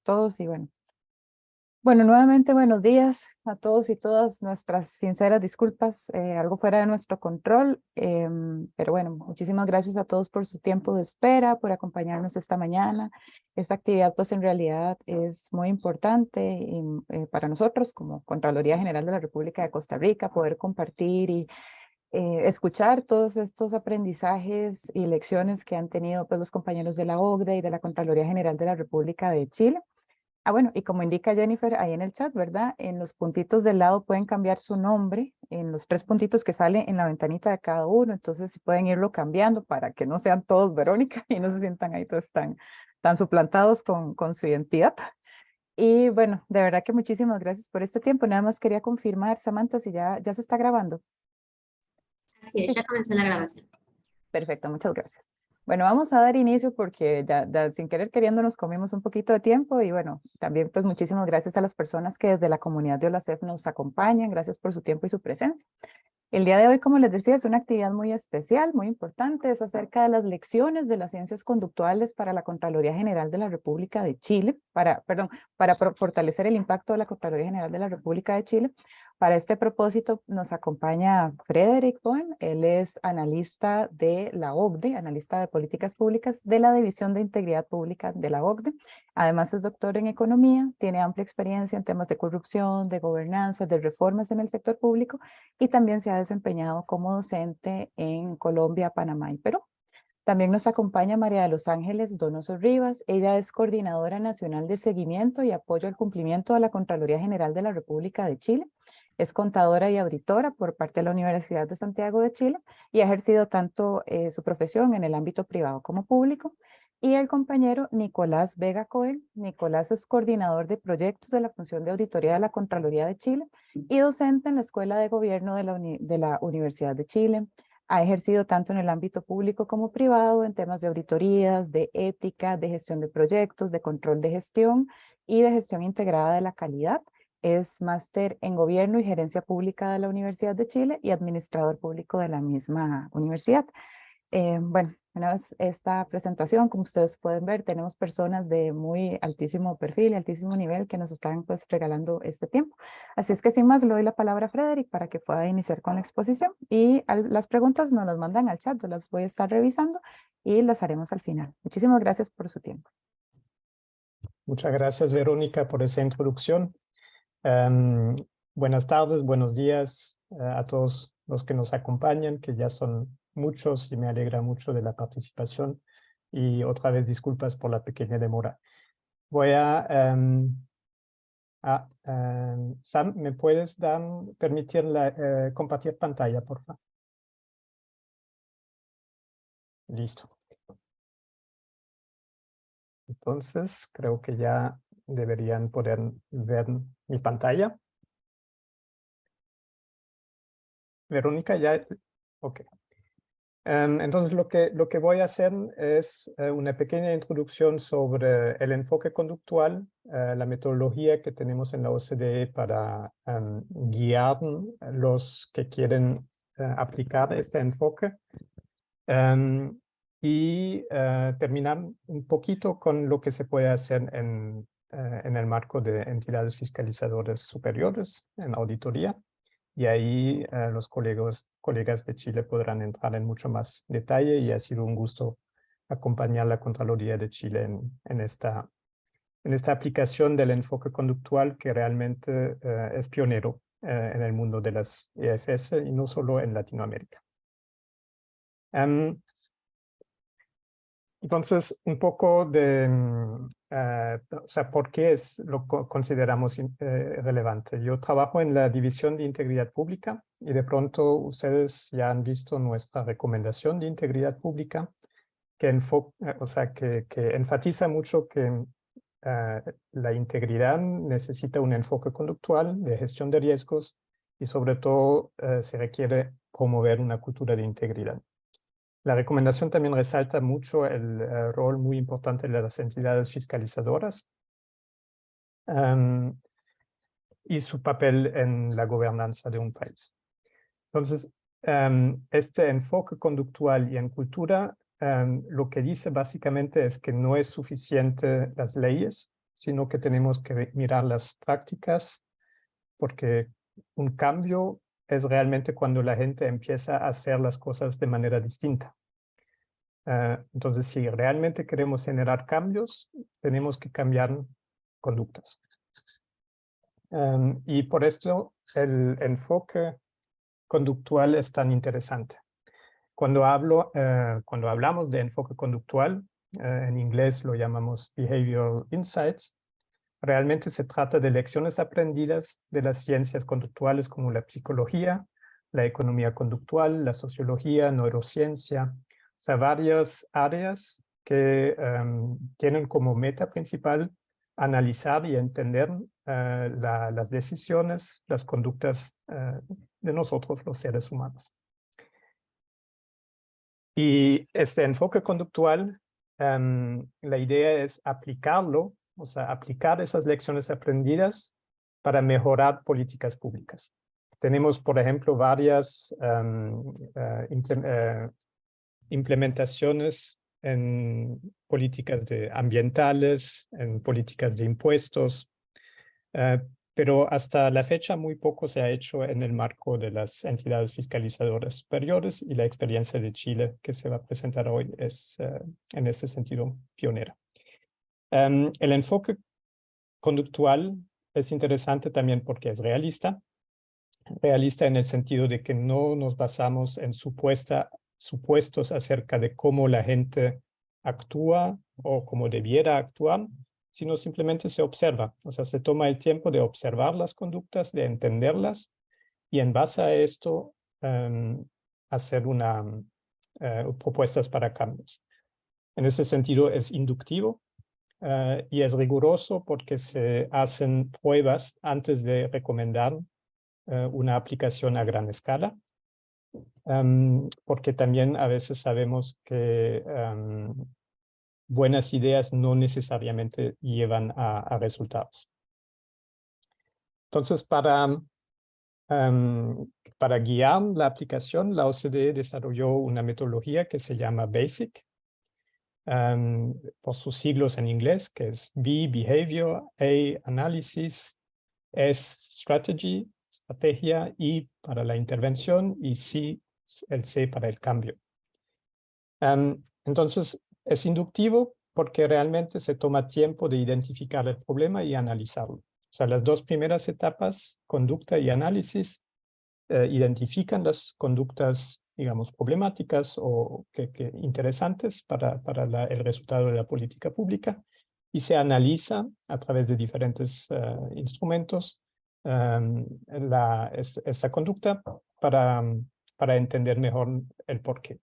Todos y bueno, nuevamente buenos días a todos y todas. Nuestras sinceras disculpas, algo fuera de nuestro control, pero bueno, muchísimas gracias a todos por su tiempo de espera, por acompañarnos esta mañana. Esta actividad pues en realidad es muy importante para nosotros como Contraloría General de la República de Costa Rica, poder compartir y escuchar todos estos aprendizajes y lecciones que han tenido pues los compañeros de la OCDE y de la Contraloría General de la República de Chile. Bueno, y como indica Jennifer ahí en el chat, ¿verdad? En los puntitos del lado pueden cambiar su nombre, en los 3 puntitos que salen en la ventanita de cada uno, entonces pueden irlo cambiando para que no sean todos Verónica y no se sientan ahí todos tan suplantados con su identidad. Y bueno, de verdad que muchísimas gracias por este tiempo. Nada más quería confirmar, Samantha, si ya se está grabando. Así es, Sí, ya comenzó la grabación. perfecto, muchas gracias. Bueno, vamos a dar inicio porque ya sin querer queriendo nos comimos un poquito de tiempo y bueno, también pues muchísimas gracias a las personas que desde la comunidad de OLACEF nos acompañan. Gracias por su tiempo y su presencia. El día de hoy, como les decía, es una actividad muy especial, muy importante. Es acerca de las lecciones de las ciencias conductuales para la Contraloría General de la República de Chile, para fortalecer el impacto de la Contraloría General de la República de Chile. Para este propósito nos acompaña Frederick Boehm. Él es analista de la OCDE, analista de políticas públicas de la División de Integridad Pública de la OCDE. Además es doctor en economía, tiene amplia experiencia en temas de corrupción, de gobernanza, de reformas en el sector público y también se ha desempeñado como docente en Colombia, Panamá y Perú. También nos acompaña María de los Ángeles Donoso Rivas. Ella es coordinadora nacional de seguimiento y apoyo al cumplimiento de la Contraloría General de la República de Chile. Es contadora y auditora por parte de la Universidad de Santiago de Chile y ha ejercido tanto su profesión en el ámbito privado como público. Y el compañero Nicolás Vega Cohen. Nicolás es coordinador de proyectos de la Función de Auditoría de la Contraloría de Chile y docente en la Escuela de Gobierno de la Universidad de Chile. Ha ejercido tanto en el ámbito público como privado en temas de auditorías, de ética, de gestión de proyectos, de control de gestión y de gestión integrada de la calidad. Es máster en Gobierno y Gerencia Pública de la Universidad de Chile y administrador público de la misma universidad. Bueno, una vez esta presentación, como ustedes pueden ver, tenemos personas de muy altísimo perfil, altísimo nivel que nos están pues regalando este tiempo. Así es que sin más le doy la palabra a Frederick para que pueda iniciar con la exposición y las preguntas nos las mandan al chat, yo las voy a estar revisando y las haremos al final. Muchísimas gracias por su tiempo. Muchas gracias, Verónica, por esa introducción. Um, Buenas tardes, buenos días a todos los que nos acompañan, que ya son muchos y me alegra mucho de la participación. Y otra vez disculpas por la pequeña demora. Voy Sam, ¿me puedes permitir compartir pantalla, por favor? Listo. Entonces, creo que ya deberían poder ver mi pantalla. Verónica, ya. Ok. Entonces, lo que voy a hacer es una pequeña introducción sobre el enfoque conductual, la metodología que tenemos en la OCDE para guiar a los que quieren aplicar este enfoque. Y terminar un poquito con lo que se puede hacer en el marco de entidades fiscalizadoras superiores, en auditoría. Y ahí los colegas de Chile podrán entrar en mucho más detalle y ha sido un gusto acompañar la Contraloría de Chile en esta aplicación del enfoque conductual que realmente es pionero en el mundo de las EFS y no solo en Latinoamérica. Entonces, un poco de, o sea, ¿por qué lo consideramos relevante? Yo trabajo en la División de Integridad Pública y de pronto ustedes ya han visto nuestra recomendación de integridad pública que enfatiza mucho que la integridad necesita un enfoque conductual de gestión de riesgos y sobre todo se requiere promover una cultura de integridad. La recomendación también resalta mucho el rol muy importante de las entidades fiscalizadoras y su papel en la gobernanza de un país. Entonces, este enfoque conductual y en cultura lo que dice básicamente es que no es suficiente las leyes, sino que tenemos que mirar las prácticas, porque un cambio es realmente cuando la gente empieza a hacer las cosas de manera distinta. Entonces, si realmente queremos generar cambios, tenemos que cambiar conductas. Y por esto el enfoque conductual es tan interesante. Cuando hablamos de enfoque conductual, en inglés lo llamamos Behavioral Insights, realmente se trata de lecciones aprendidas de las ciencias conductuales como la psicología, la economía conductual, la sociología, neurociencia, o sea, varias áreas que tienen como meta principal analizar y entender las decisiones, las conductas de nosotros, los seres humanos. Y este enfoque conductual, la idea es aplicarlo, o sea, aplicar esas lecciones aprendidas para mejorar políticas públicas. Tenemos, por ejemplo, varias implementaciones en políticas ambientales, en políticas de impuestos, pero hasta la fecha muy poco se ha hecho en el marco de las entidades fiscalizadoras superiores, y la experiencia de Chile que se va a presentar hoy es en ese sentido pionera. El enfoque conductual es interesante también porque es realista en el sentido de que no nos basamos en supuestos acerca de cómo la gente actúa o cómo debiera actuar, sino simplemente se observa. O sea, se toma el tiempo de observar las conductas, de entenderlas, y en base a esto hacer propuestas para cambios. En ese sentido es inductivo y es riguroso porque se hacen pruebas antes de recomendar una aplicación a gran escala, porque también a veces sabemos que buenas ideas no necesariamente llevan a resultados. Entonces, para guiar la aplicación, la OCDE desarrolló una metodología que se llama BASIC, por sus siglos en inglés, que es B, Behavior, A, Analysis, S, Strategy, estrategia, I para la intervención y el C para el cambio. Entonces, es inductivo porque realmente se toma tiempo de identificar el problema y analizarlo. O sea, las dos primeras etapas, conducta y análisis, identifican las conductas, digamos, problemáticas o que interesantes para el resultado de la política pública, y se analiza a través de diferentes instrumentos esta conducta para entender mejor el porqué.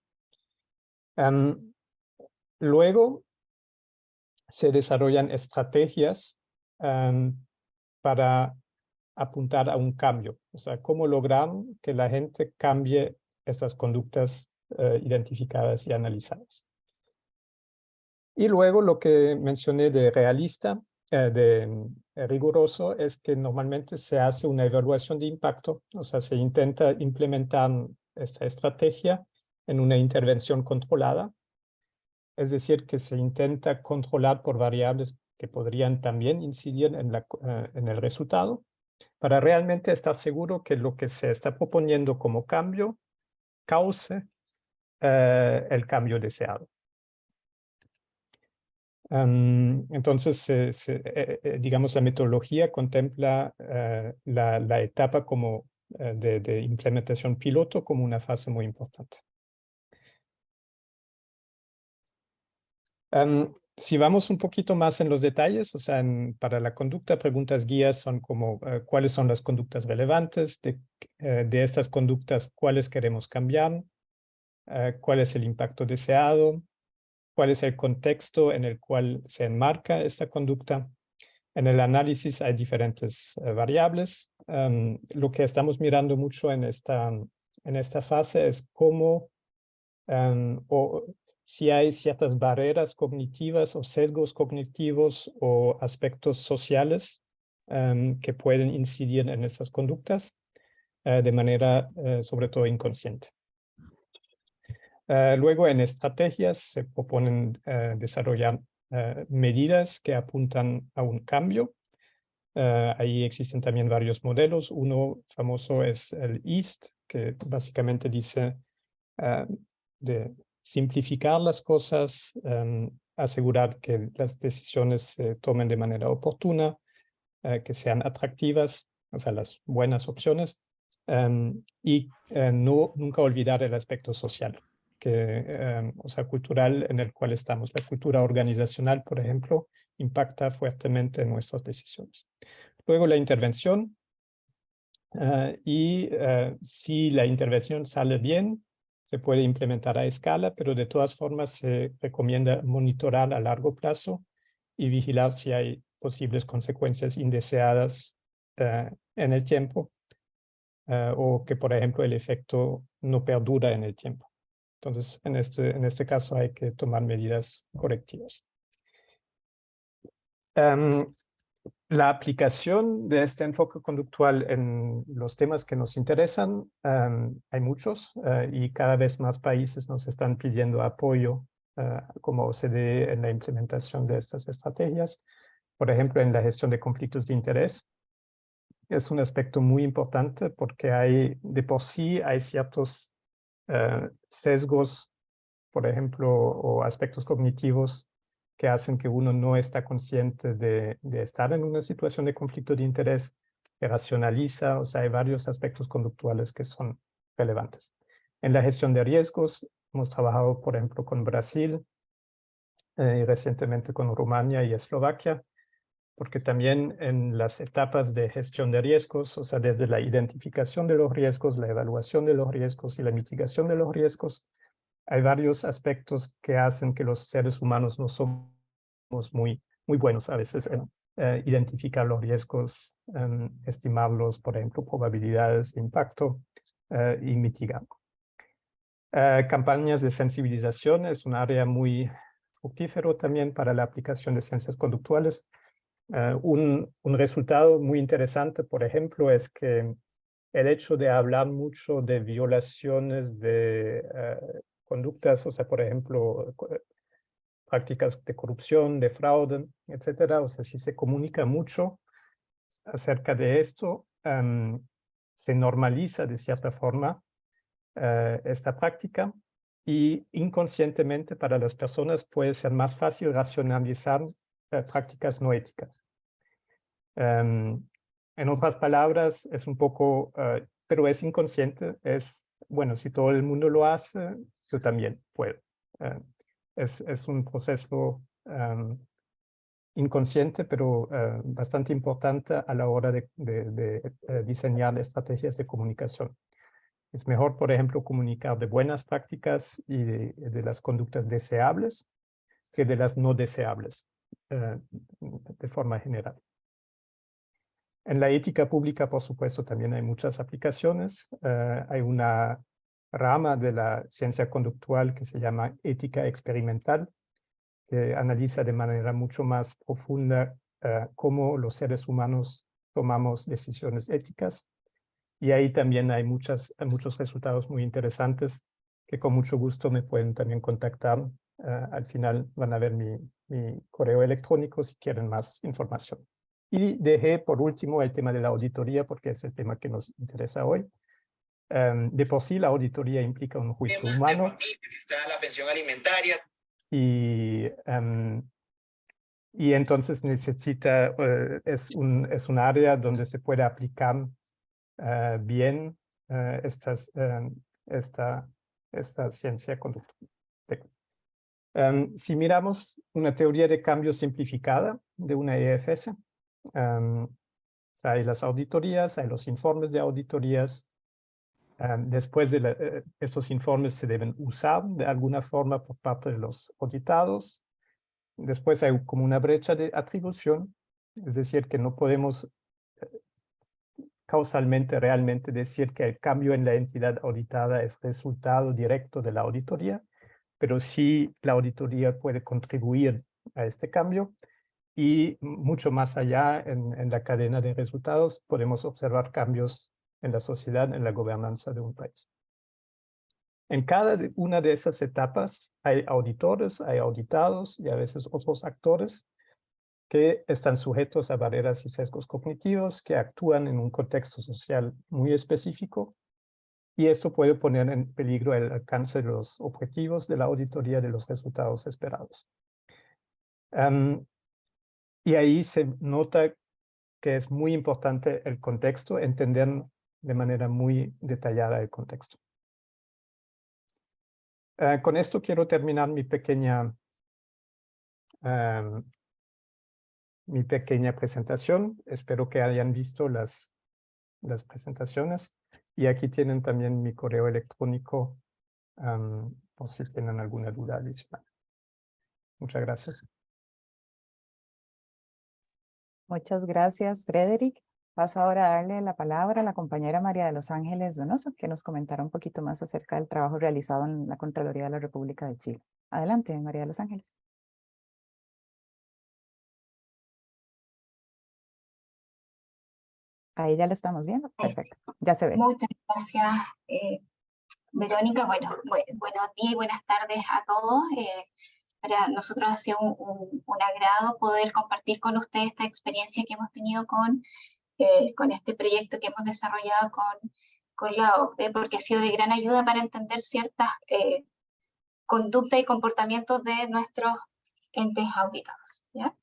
Luego se desarrollan estrategias para apuntar a un cambio, o sea, cómo lograr que la gente cambie estas conductas identificadas y analizadas. Y luego lo que mencioné de realista, riguroso, es que normalmente se hace una evaluación de impacto, o sea, se intenta implementar esta estrategia en una intervención controlada, es decir, que se intenta controlar por variables que podrían también incidir en el resultado, para realmente estar seguro que lo que se está proponiendo como cambio cause el cambio deseado. Entonces, digamos, la metodología contempla la etapa como de implementación piloto como una fase muy importante. Si vamos un poquito más en los detalles, o sea, para la conducta, preguntas guías son como cuáles son las conductas relevantes, de estas conductas, cuáles queremos cambiar, cuál es el impacto deseado, cuál es el contexto en el cual se enmarca esta conducta. En el análisis hay diferentes variables. Lo que estamos mirando mucho en esta fase es cómo si hay ciertas barreras cognitivas o sesgos cognitivos o aspectos sociales que pueden incidir en estas conductas de manera sobre todo inconsciente. Luego en estrategias se proponen desarrollar medidas que apuntan a un cambio. Ahí existen también varios modelos. Uno famoso es el EAST, que básicamente dice de simplificar las cosas, asegurar que las decisiones se tomen de manera oportuna, que sean atractivas, o sea, las buenas opciones, y nunca olvidar el aspecto social, o sea, cultural en el cual estamos. La cultura organizacional, por ejemplo, impacta fuertemente en nuestras decisiones. Luego la intervención, si la intervención sale bien, se puede implementar a escala, pero de todas formas se recomienda monitorar a largo plazo y vigilar si hay posibles consecuencias indeseadas en el tiempo, o que, por ejemplo, el efecto no perdura en el tiempo. Entonces, en este caso hay que tomar medidas correctivas. La aplicación de este enfoque conductual en los temas que nos interesan, hay muchos, y cada vez más países nos están pidiendo apoyo como OCDE en la implementación de estas estrategias. Por ejemplo, en la gestión de conflictos de interés. Es un aspecto muy importante porque de por sí hay ciertos sesgos, por ejemplo, o aspectos cognitivos que hacen que uno no está consciente de estar en una situación de conflicto de interés, que racionaliza. O sea, hay varios aspectos conductuales que son relevantes. En la gestión de riesgos, hemos trabajado, por ejemplo, con Brasil y recientemente con Rumania y Eslovaquia, porque también en las etapas de gestión de riesgos, o sea, desde la identificación de los riesgos, la evaluación de los riesgos y la mitigación de los riesgos, hay varios aspectos que hacen que los seres humanos no somos muy buenos a veces en identificar los riesgos, estimarlos, por ejemplo, probabilidades de impacto, y mitigar. Campañas de sensibilización es un área muy fructífero también para la aplicación de ciencias conductuales. Un resultado muy interesante, por ejemplo, es que el hecho de hablar mucho de violaciones de conductas, o sea, por ejemplo, prácticas de corrupción, de fraude, etcétera, o sea, si se comunica mucho acerca de esto, se normaliza de cierta forma esta práctica, y inconscientemente para las personas puede ser más fácil racionalizar prácticas no éticas. En otras palabras, es un poco, pero es inconsciente, bueno, si todo el mundo lo hace, yo también puedo. Es un proceso inconsciente, pero bastante importante a la hora de diseñar estrategias de comunicación. Es mejor, por ejemplo, comunicar de buenas prácticas y de las conductas deseables que de las no deseables, de forma general. En la ética pública, por supuesto, también hay muchas aplicaciones. Hay una rama de la ciencia conductual que se llama ética experimental, que analiza de manera mucho más profunda cómo los seres humanos tomamos decisiones éticas. Y ahí también hay muchos resultados muy interesantes que con mucho gusto me pueden también contactar. Al final van a ver mi correo electrónico si quieren más información. Y dejé por último el tema de la auditoría, porque es el tema que nos interesa hoy. De por sí la auditoría implica un juicio humano. Está la pensión alimentaria. Y entonces necesita, es un área donde se puede aplicar bien esta ciencia conductual. Si miramos una teoría de cambio simplificada de una EFS, hay las auditorías, hay los informes de auditorías. Después de estos informes se deben usar de alguna forma por parte de los auditados. Después hay como una brecha de atribución, es decir, que no podemos causalmente realmente decir que el cambio en la entidad auditada es resultado directo de la auditoría, pero sí la auditoría puede contribuir a este cambio, y mucho más allá en la cadena de resultados podemos observar cambios en la sociedad, en la gobernanza de un país. En cada una de esas etapas hay auditores, hay auditados y a veces otros actores que están sujetos a barreras y sesgos cognitivos, que actúan en un contexto social muy específico, y esto puede poner en peligro el alcance de los objetivos de la auditoría, de los resultados esperados. Y ahí se nota que es muy importante el contexto, entender de manera muy detallada el contexto. Con esto quiero terminar mi pequeña presentación. Espero que hayan visto las presentaciones. Y aquí tienen también mi correo electrónico por si tienen alguna duda adicional. Muchas gracias. Muchas gracias, Frederick. Paso ahora a darle la palabra a la compañera María de los Ángeles Donoso, que nos comentará un poquito más acerca del trabajo realizado en la Contraloría de la República de Chile. Adelante, María de los Ángeles. Ahí ya la estamos viendo. Perfecto. Ya se ve. Muchas gracias, Verónica. Bueno, buenos días y buenas tardes a todos. Para nosotros ha sido un agrado poder compartir con ustedes esta experiencia que hemos tenido con este proyecto que hemos desarrollado con la OCDE, porque ha sido de gran ayuda para entender ciertas conductas y comportamientos de nuestros entes auditados, ¿ya?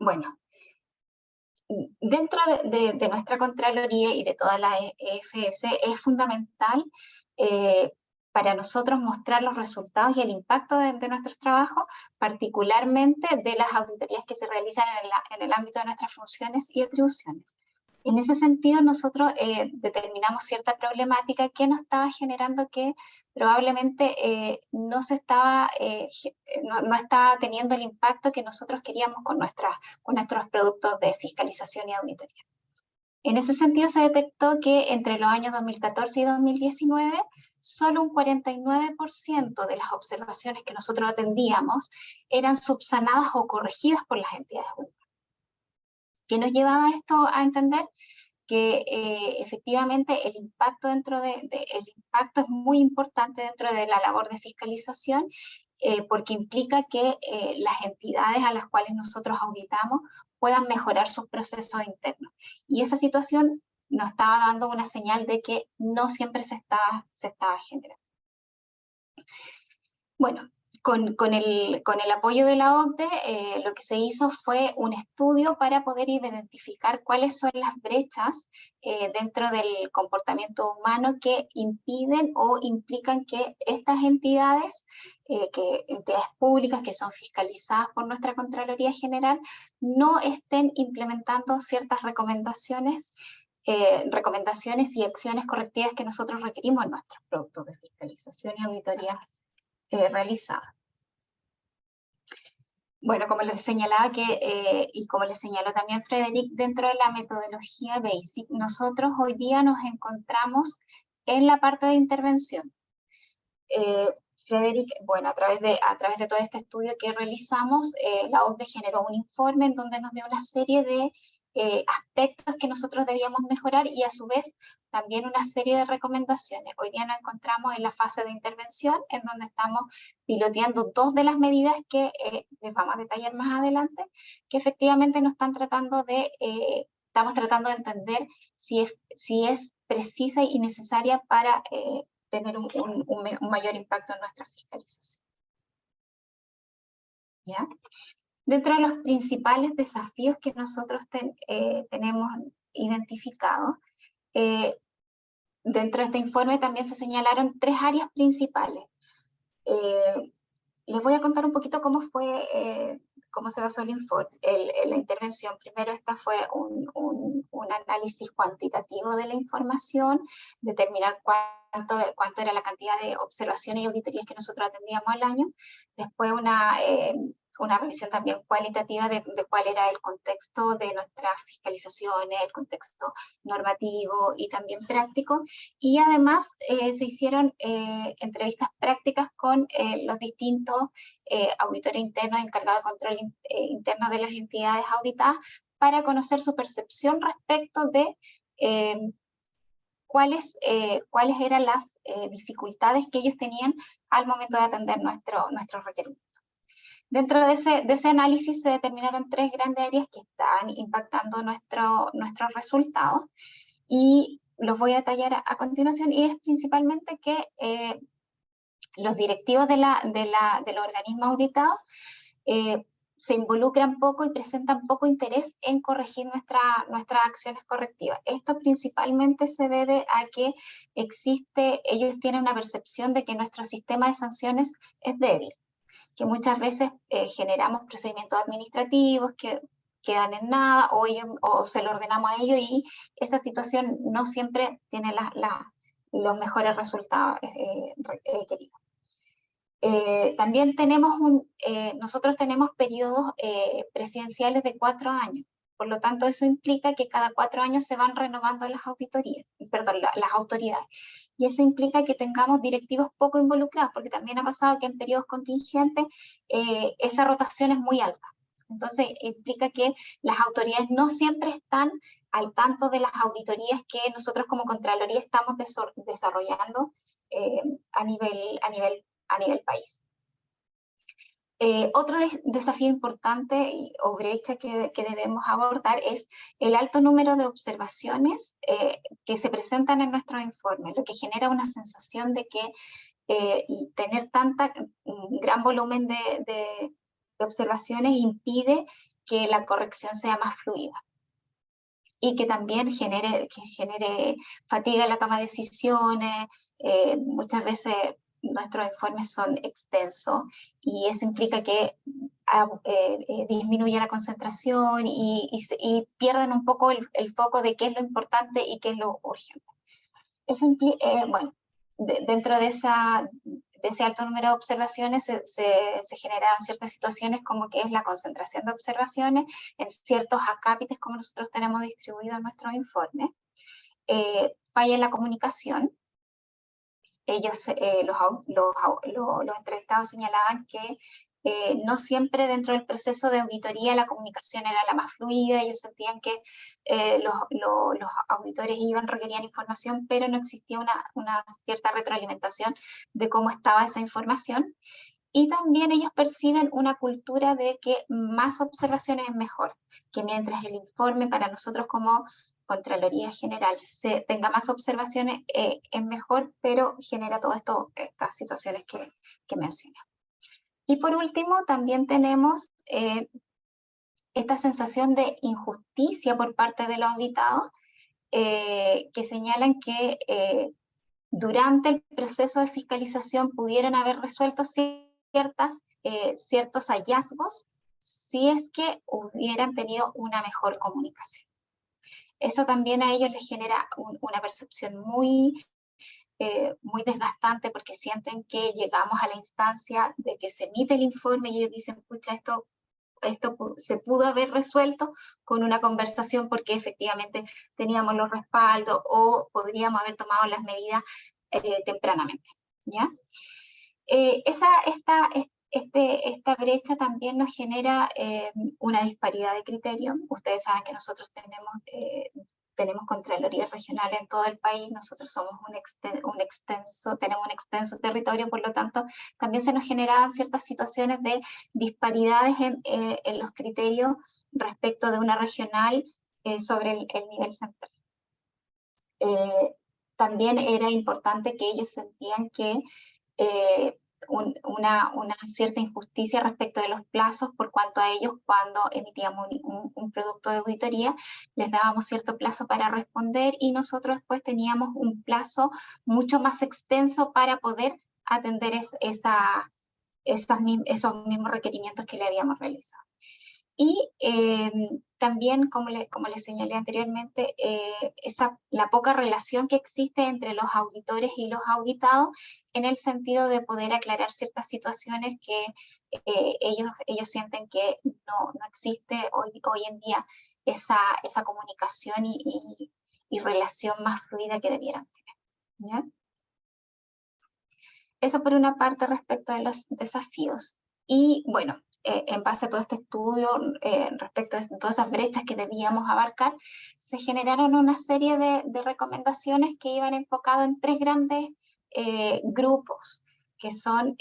Bueno, dentro de nuestra Contraloría y de toda la EFS es fundamental para nosotros mostrar los resultados y el impacto de nuestros trabajos, particularmente de las auditorías que se realizan en el ámbito de nuestras funciones y atribuciones. En ese sentido, nosotros determinamos cierta problemática que nos estaba generando que probablemente no estaba teniendo el impacto que nosotros queríamos con nuestros productos de fiscalización y auditoría. En ese sentido, se detectó que entre los años 2014 y 2019, solo un 49% de las observaciones que nosotros atendíamos eran subsanadas o corregidas por las entidades auditadas. ¿Qué nos llevaba esto a entender? Que efectivamente el impacto es muy importante dentro de la labor de fiscalización, porque implica que las entidades a las cuales nosotros auditamos puedan mejorar sus procesos internos. Y esa situación nos estaba dando una señal de que no siempre se estaba generando. Bueno, con el apoyo de la OCDE, lo que se hizo fue un estudio para poder identificar cuáles son las brechas dentro del comportamiento humano que impiden o implican que estas entidades, entidades públicas que son fiscalizadas por nuestra Contraloría General, no estén implementando ciertas recomendaciones y acciones correctivas que nosotros requerimos en nuestros productos de fiscalización y auditoría realizadas. Bueno, como les señalaba y como les señaló también Frederick, dentro de la metodología BASIC, nosotros hoy día nos encontramos en la parte de intervención. Frederick, bueno, a través de todo este estudio que realizamos, la OCDE generó un informe en donde nos dio una serie de aspectos que nosotros debíamos mejorar y a su vez también una serie de recomendaciones. Hoy día nos encontramos en la fase de intervención, en donde estamos piloteando dos de las medidas que les vamos a detallar más adelante, que efectivamente nos están tratando estamos tratando de entender si es precisa y necesaria para tener un mayor impacto en nuestra fiscalización. ¿Ya? Dentro de los principales desafíos que nosotros tenemos identificados, dentro de este informe también se señalaron tres áreas principales. Les voy a contar un poquito cómo se basó el informe, la intervención. Primero, esta fue un análisis cuantitativo de la información, determinar cuánto era la cantidad de observaciones y auditorías que nosotros atendíamos al año. Después una revisión también cualitativa de cuál era el contexto de nuestras fiscalizaciones, el contexto normativo y también práctico. Y además se hicieron entrevistas prácticas con los distintos auditores internos encargados de control interno de las entidades auditadas para conocer su percepción respecto de cuáles eran las dificultades que ellos tenían al momento de atender nuestros requerimientos. Dentro de ese análisis se determinaron 3 grandes áreas que están impactando nuestros resultados, y los voy a detallar a continuación, y es principalmente que los directivos de los organismos auditados se involucran poco y presentan poco interés en corregir nuestras acciones correctivas. Esto principalmente se debe a que ellos tienen una percepción de que nuestro sistema de sanciones es débil, que muchas veces generamos procedimientos administrativos que quedan en nada, o se lo ordenamos a ellos, y esa situación no siempre tiene los mejores resultados queridos. También nosotros tenemos periodos presidenciales de 4 años, por lo tanto eso implica que cada 4 años se van renovando las autoridades, y eso implica que tengamos directivos poco involucrados, porque también ha pasado que en periodos contingentes esa rotación es muy alta. Entonces implica que las autoridades no siempre están al tanto de las auditorías que nosotros como Contraloría estamos desarrollando a nivel país. Otro desafío importante o brecha que debemos abordar es el alto número de observaciones que se presentan en nuestros informes, lo que genera una sensación de que tener gran volumen de observaciones impide que la corrección sea más fluida, y que también genere fatiga en la toma de decisiones. Muchas veces nuestros informes son extensos, y eso implica que disminuye la concentración y pierden un poco el foco de qué es lo importante y qué es lo urgente. Eso bueno, dentro de ese alto número de observaciones se generan ciertas situaciones, como que es la concentración de observaciones en ciertos acápites como nosotros tenemos distribuido en nuestros informes. Falla en la comunicación. Ellos, los entrevistados señalaban que no siempre dentro del proceso de auditoría la comunicación era la más fluida. Ellos sentían que los auditores requerían información, pero no existía una cierta retroalimentación de cómo estaba esa información. Y también ellos perciben una cultura de que más observaciones es mejor, que mientras el informe para nosotros como Contraloría General tenga más observaciones es mejor, pero genera todas estas situaciones que mencioné. Y por último, también tenemos esta sensación de injusticia por parte de los auditados, que señalan que durante el proceso de fiscalización pudieron haber resuelto ciertos hallazgos si es que hubieran tenido una mejor comunicación. Eso también a ellos les genera una percepción muy desgastante, porque sienten que llegamos a la instancia de que se emite el informe y ellos dicen, pucha, esto se pudo haber resuelto con una conversación, porque efectivamente teníamos los respaldos o podríamos haber tomado las medidas tempranamente, ¿ya? Esta brecha también nos genera una disparidad de criterio. Ustedes saben que nosotros tenemos contralorías regionales en todo el país. Nosotros somos tenemos un extenso territorio, por lo tanto también se nos generaban ciertas situaciones de disparidades en los criterios respecto de una regional sobre el nivel central. También era importante que ellos sentían que una cierta injusticia respecto de los plazos, por cuanto a ellos, cuando emitíamos un producto de auditoría, les dábamos cierto plazo para responder, y nosotros después teníamos un plazo mucho más extenso para poder atender esos mismos requerimientos que le habíamos realizado. Y también, como les señalé anteriormente, la poca relación que existe entre los auditores y los auditados, en el sentido de poder aclarar ciertas situaciones que ellos sienten que no existe hoy en día esa comunicación y relación más fluida que debieran tener, ¿ya? Eso por una parte respecto de los desafíos. Y bueno, en base a todo este estudio respecto a todas esas brechas que debíamos abarcar, se generaron una serie de recomendaciones que iban enfocadas en 3 grandes grupos, que son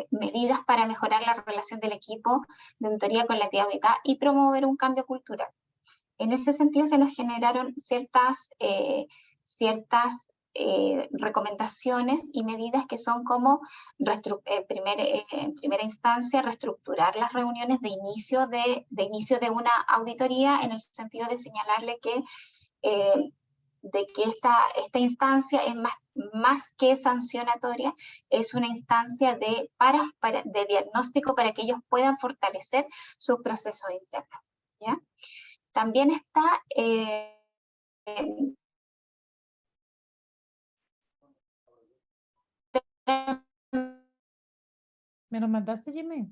medidas para mejorar la relación del equipo de auditoría con la entidad auditada y promover un cambio cultural. En ese sentido se nos generaron ciertas recomendaciones y medidas que son como, en primera instancia, reestructurar las reuniones de inicio de una auditoría, en el sentido de señalarle que esta instancia es más que sancionatoria, es una instancia de diagnóstico para que ellos puedan fortalecer sus procesos internos, ¿ya? También está ¿Me lo mandaste, Jimmy?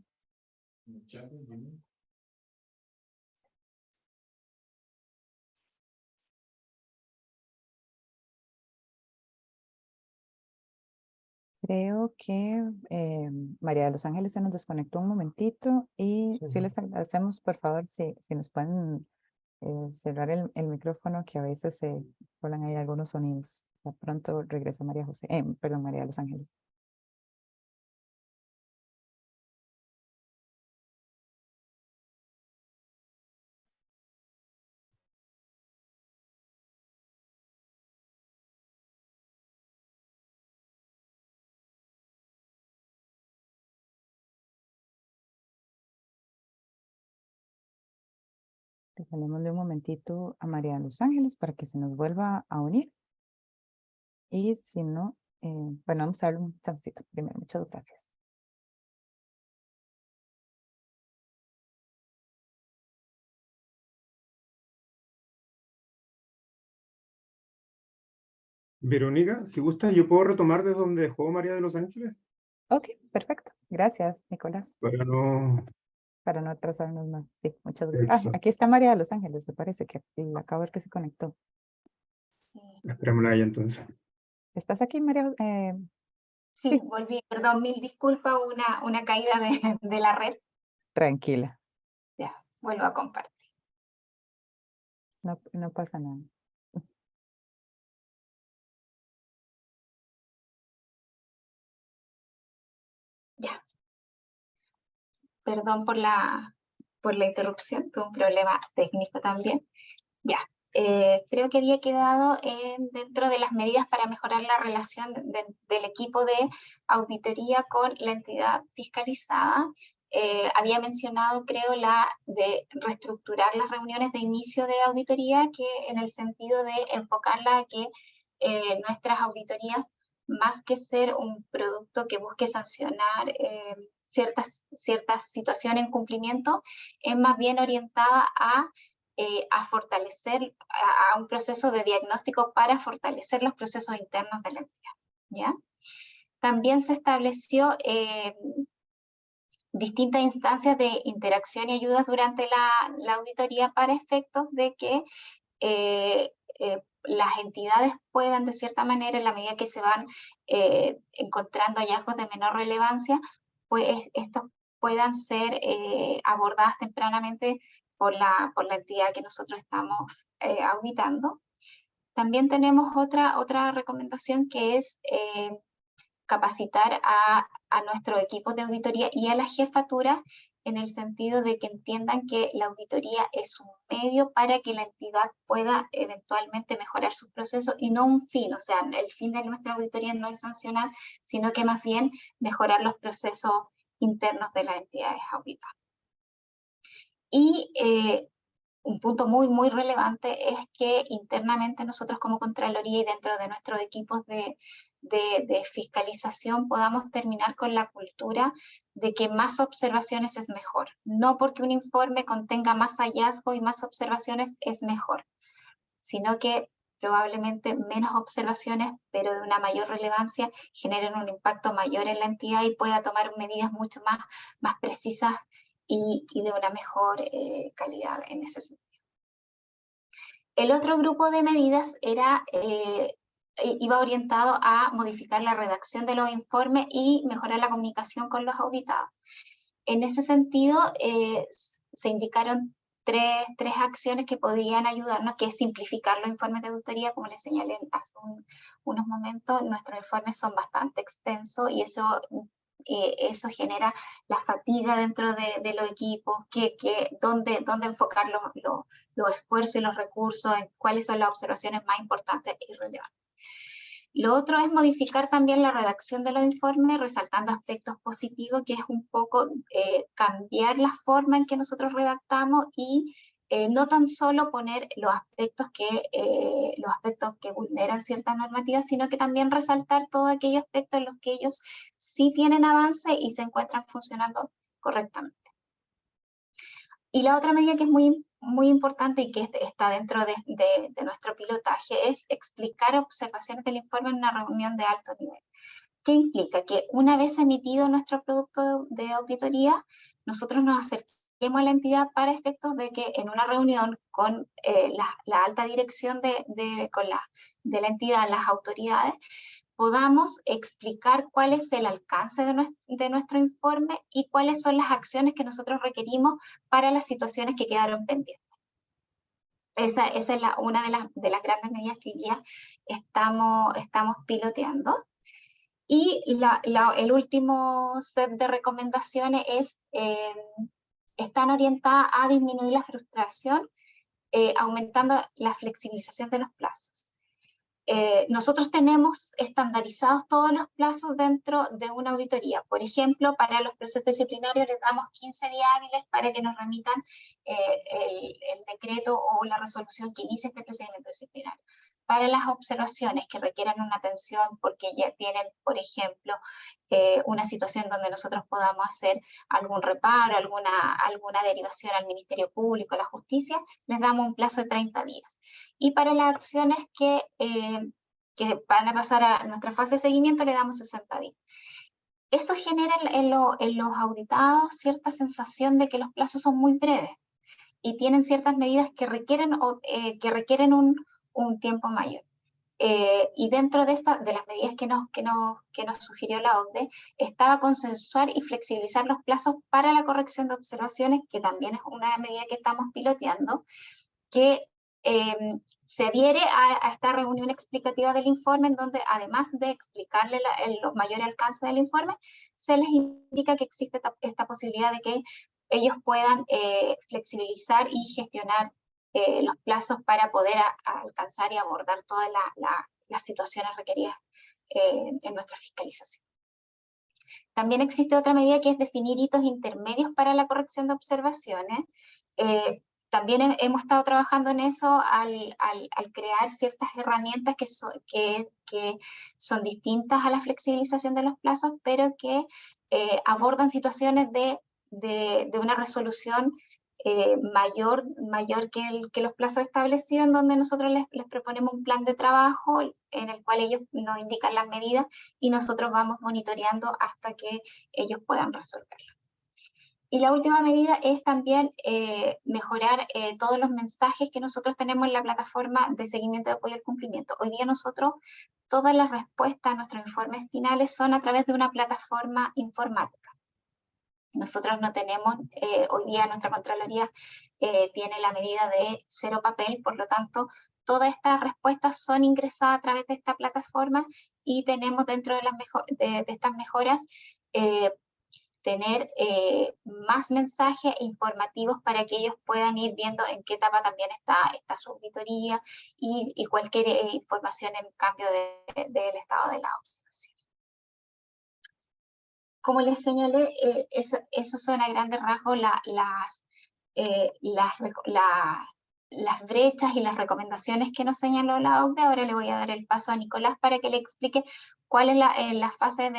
Creo que María de los Ángeles se nos desconectó un momentito y Sí. si les agradecemos, por favor, si nos pueden cerrar el micrófono, que a veces se colan ahí algunos sonidos. Ya pronto regresa María José, perdón, María de los Ángeles. Démosle un momentito a María de los Ángeles para que se nos vuelva a unir. Y si no, bueno, vamos a darle un chancito primero. Muchas gracias. Verónica, si gustas, yo puedo retomar desde donde dejó María de los Ángeles Ok, perfecto. Gracias, Nicolás, para no... para no atrasarnos más. Sí, muchas gracias. Exacto. Aquí está María de los Ángeles, me parece que la acabo de ver que se conectó. sí. Esperémosla ahí entonces. ¿Estás aquí, María? Sí, Sí. volví, perdón, mil disculpas, una caída de la red. Tranquila, Ya, vuelvo a compartir. no pasa nada. Ya. Perdón por la interrupción, tuve un problema técnico también. Ya, creo que había quedado dentro de las medidas para mejorar la relación del equipo de auditoría con la entidad fiscalizada. Había mencionado, creo, la de reestructurar las reuniones de inicio de auditoría, que en el sentido de enfocarla a que nuestras auditorías, más que ser un producto que busque sancionar ciertas situaciones en cumplimiento, es más bien orientada a fortalecer, a un proceso de diagnóstico para fortalecer los procesos internos de la entidad, ¿ya? También se estableció distintas instancias de interacción y ayudas durante la auditoría para efectos de que las entidades puedan, de cierta manera, en la medida que se van encontrando hallazgos de menor relevancia, pues estos puedan ser abordadas tempranamente por la entidad que nosotros estamos auditando. También tenemos otra recomendación, que es capacitar a nuestros equipos de auditoría y a la jefatura, en el sentido de que entiendan que la auditoría es un medio para que la entidad pueda eventualmente mejorar sus procesos y no un fin. O sea, el fin de nuestra auditoría no es sancionar, sino que más bien mejorar los procesos internos de las entidades auditadas. Y un punto muy relevante es que internamente nosotros como Contraloría y dentro de nuestros equipos de fiscalización podamos terminar con la cultura de que más observaciones es mejor. No porque un informe contenga más hallazgo y más observaciones es mejor, sino que probablemente menos observaciones, pero de una mayor relevancia, generen un impacto mayor en la entidad y pueda tomar medidas mucho más precisas y de una mejor calidad en ese sentido. El otro grupo de medidas iba orientado a modificar la redacción de los informes y mejorar la comunicación con los auditados. En ese sentido, se indicaron tres acciones que podían ayudarnos, que es simplificar los informes de auditoría. Como les señalé hace unos momentos, nuestros informes son bastante extensos y eso genera la fatiga dentro de los equipos, dónde enfocar los esfuerzos y los recursos, en cuáles son las observaciones más importantes y relevantes. Lo otro es modificar también la redacción de los informes, resaltando aspectos positivos, que es un poco cambiar la forma en que nosotros redactamos y no tan solo poner los aspectos que vulneran ciertas normativas, sino que también resaltar todos aquellos aspectos en los que ellos sí tienen avance y se encuentran funcionando correctamente. Y la otra medida que es muy importante y que está dentro de nuestro pilotaje es explicar observaciones del informe en una reunión de alto nivel. ¿Qué implica? Que una vez emitido nuestro producto de auditoría, nosotros nos acerquemos a la entidad para efectos de que en una reunión con la alta dirección de la entidad, las autoridades, podamos explicar cuál es el alcance de nuestro informe y cuáles son las acciones que nosotros requerimos para las situaciones que quedaron pendientes. Esa es una de las grandes medidas que hoy día estamos piloteando. Y el último set de recomendaciones están orientadas a disminuir la frustración, aumentando la flexibilización de los plazos. Nosotros tenemos estandarizados todos los plazos dentro de una auditoría. Por ejemplo, para los procesos disciplinarios les damos 15 días hábiles para que nos remitan el decreto o la resolución que inicie este procedimiento disciplinario. Para las observaciones que requieran una atención porque ya tienen, por ejemplo, una situación donde nosotros podamos hacer algún reparo, alguna derivación al Ministerio Público, a la Justicia, les damos un plazo de 30 días. Y para las acciones que van a pasar a nuestra fase de seguimiento, le damos 60 días. Eso genera en los auditados cierta sensación de que los plazos son muy breves y tienen ciertas medidas que requieren un tiempo mayor. Y dentro de las medidas que nos sugirió la OCDE, estaba consensuar y flexibilizar los plazos para la corrección de observaciones, que también es una medida que estamos piloteando, que se adhiere a esta reunión explicativa del informe, en donde además de explicarle los mayores alcances del informe, se les indica que existe esta posibilidad de que ellos puedan flexibilizar y gestionar los plazos para poder alcanzar y abordar todas las situaciones requeridas en nuestra fiscalización. También existe otra medida que es definir hitos intermedios para la corrección de observaciones. También hemos estado trabajando en eso al crear ciertas herramientas que son distintas a la flexibilización de los plazos, pero que abordan situaciones de una resolución mayor que los plazos establecidos, en donde nosotros les proponemos un plan de trabajo en el cual ellos nos indican las medidas y nosotros vamos monitoreando hasta que ellos puedan resolverlo. Y la última medida es también mejorar todos los mensajes que nosotros tenemos en la plataforma de seguimiento de apoyo al cumplimiento. Hoy día nosotros, todas las respuestas a nuestros informes finales son a través de una plataforma informática. Nosotros no tenemos, hoy día nuestra Contraloría tiene la medida de 0 papel, por lo tanto, todas estas respuestas son ingresadas a través de esta plataforma y tenemos dentro de estas mejoras tener más mensajes informativos para que ellos puedan ir viendo en qué etapa también está su auditoría y cualquier información en cambio del estado de la observación. Como les señalé, esos son a grandes rasgos las brechas y las recomendaciones que nos señaló la OCDE. Ahora le voy a dar el paso a Nicolás para que le explique cuál es la fase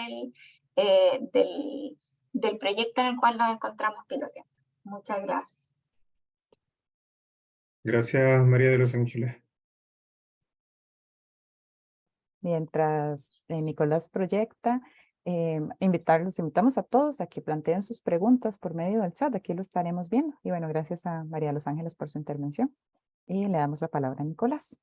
del proyecto en el cual nos encontramos piloteando. Muchas gracias. Gracias, María de los Ángeles. Mientras Nicolás proyecta, invitamos a todos a que planteen sus preguntas por medio del chat. Aquí lo estaremos viendo. Y bueno, gracias a María de los Ángeles por su intervención. Y le damos la palabra a Nicolás.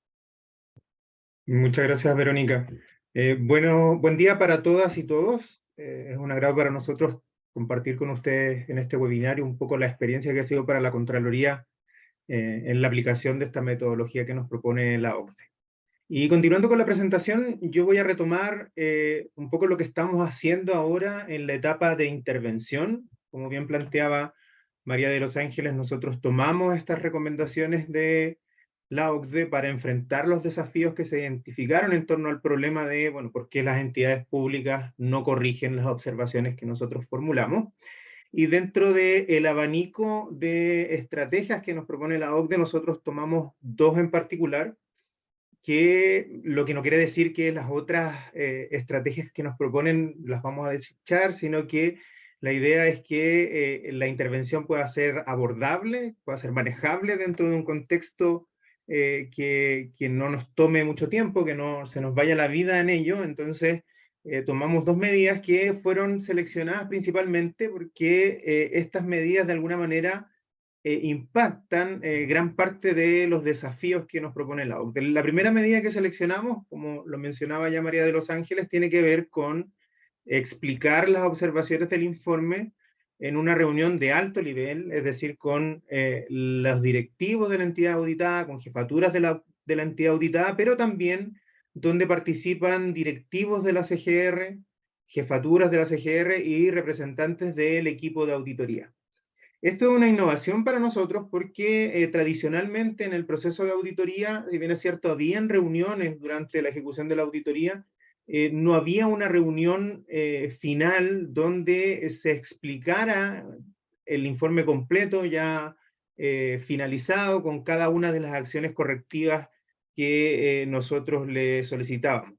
Muchas gracias, Verónica. Buen día para todas y todos. Es un agrado para nosotros compartir con ustedes en este webinario un poco la experiencia que ha sido para la Contraloría en la aplicación de esta metodología que nos propone la OCDE. Y continuando con la presentación, yo voy a retomar un poco lo que estamos haciendo ahora en la etapa de intervención. Como bien planteaba María de los Ángeles, nosotros tomamos estas recomendaciones de la OCDE para enfrentar los desafíos que se identificaron en torno al problema de, bueno, por qué las entidades públicas no corrigen las observaciones que nosotros formulamos. Y dentro del abanico de estrategias que nos propone la OCDE, nosotros tomamos dos en particular, que lo que no quiere decir que las otras estrategias que nos proponen las vamos a desechar, sino que la idea es que la intervención pueda ser abordable, pueda ser manejable dentro de un contexto que no nos tome mucho tiempo, que no se nos vaya la vida en ello. Entonces tomamos dos medidas que fueron seleccionadas principalmente porque estas medidas de alguna manera impactan gran parte de los desafíos que nos propone la OCDE. La primera medida que seleccionamos, como lo mencionaba ya María de los Ángeles, tiene que ver con explicar las observaciones del informe en una reunión de alto nivel, es decir, con los directivos de la entidad auditada, con jefaturas de la entidad auditada, pero también donde participan directivos de la CGR, jefaturas de la CGR y representantes del equipo de auditoría. Esto es una innovación para nosotros porque tradicionalmente en el proceso de auditoría, si bien es cierto, habían reuniones durante la ejecución de la auditoría, no había una reunión final donde se explicara el informe completo ya finalizado con cada una de las acciones correctivas que nosotros le solicitábamos.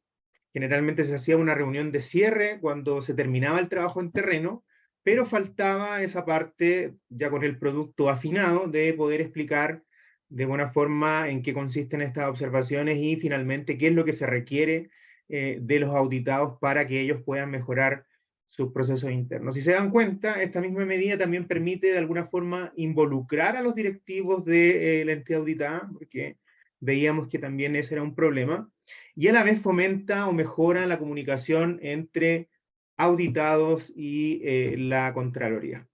Generalmente se hacía una reunión de cierre cuando se terminaba el trabajo en terreno, pero faltaba esa parte, ya con el producto afinado, de poder explicar de buena forma en qué consisten estas observaciones y finalmente qué es lo que se requiere de los auditados para que ellos puedan mejorar sus procesos internos. Si se dan cuenta, esta misma medida también permite de alguna forma involucrar a los directivos de la entidad auditada, porque veíamos que también ese era un problema, y a la vez fomenta o mejora la comunicación entre auditados y la Contraloría.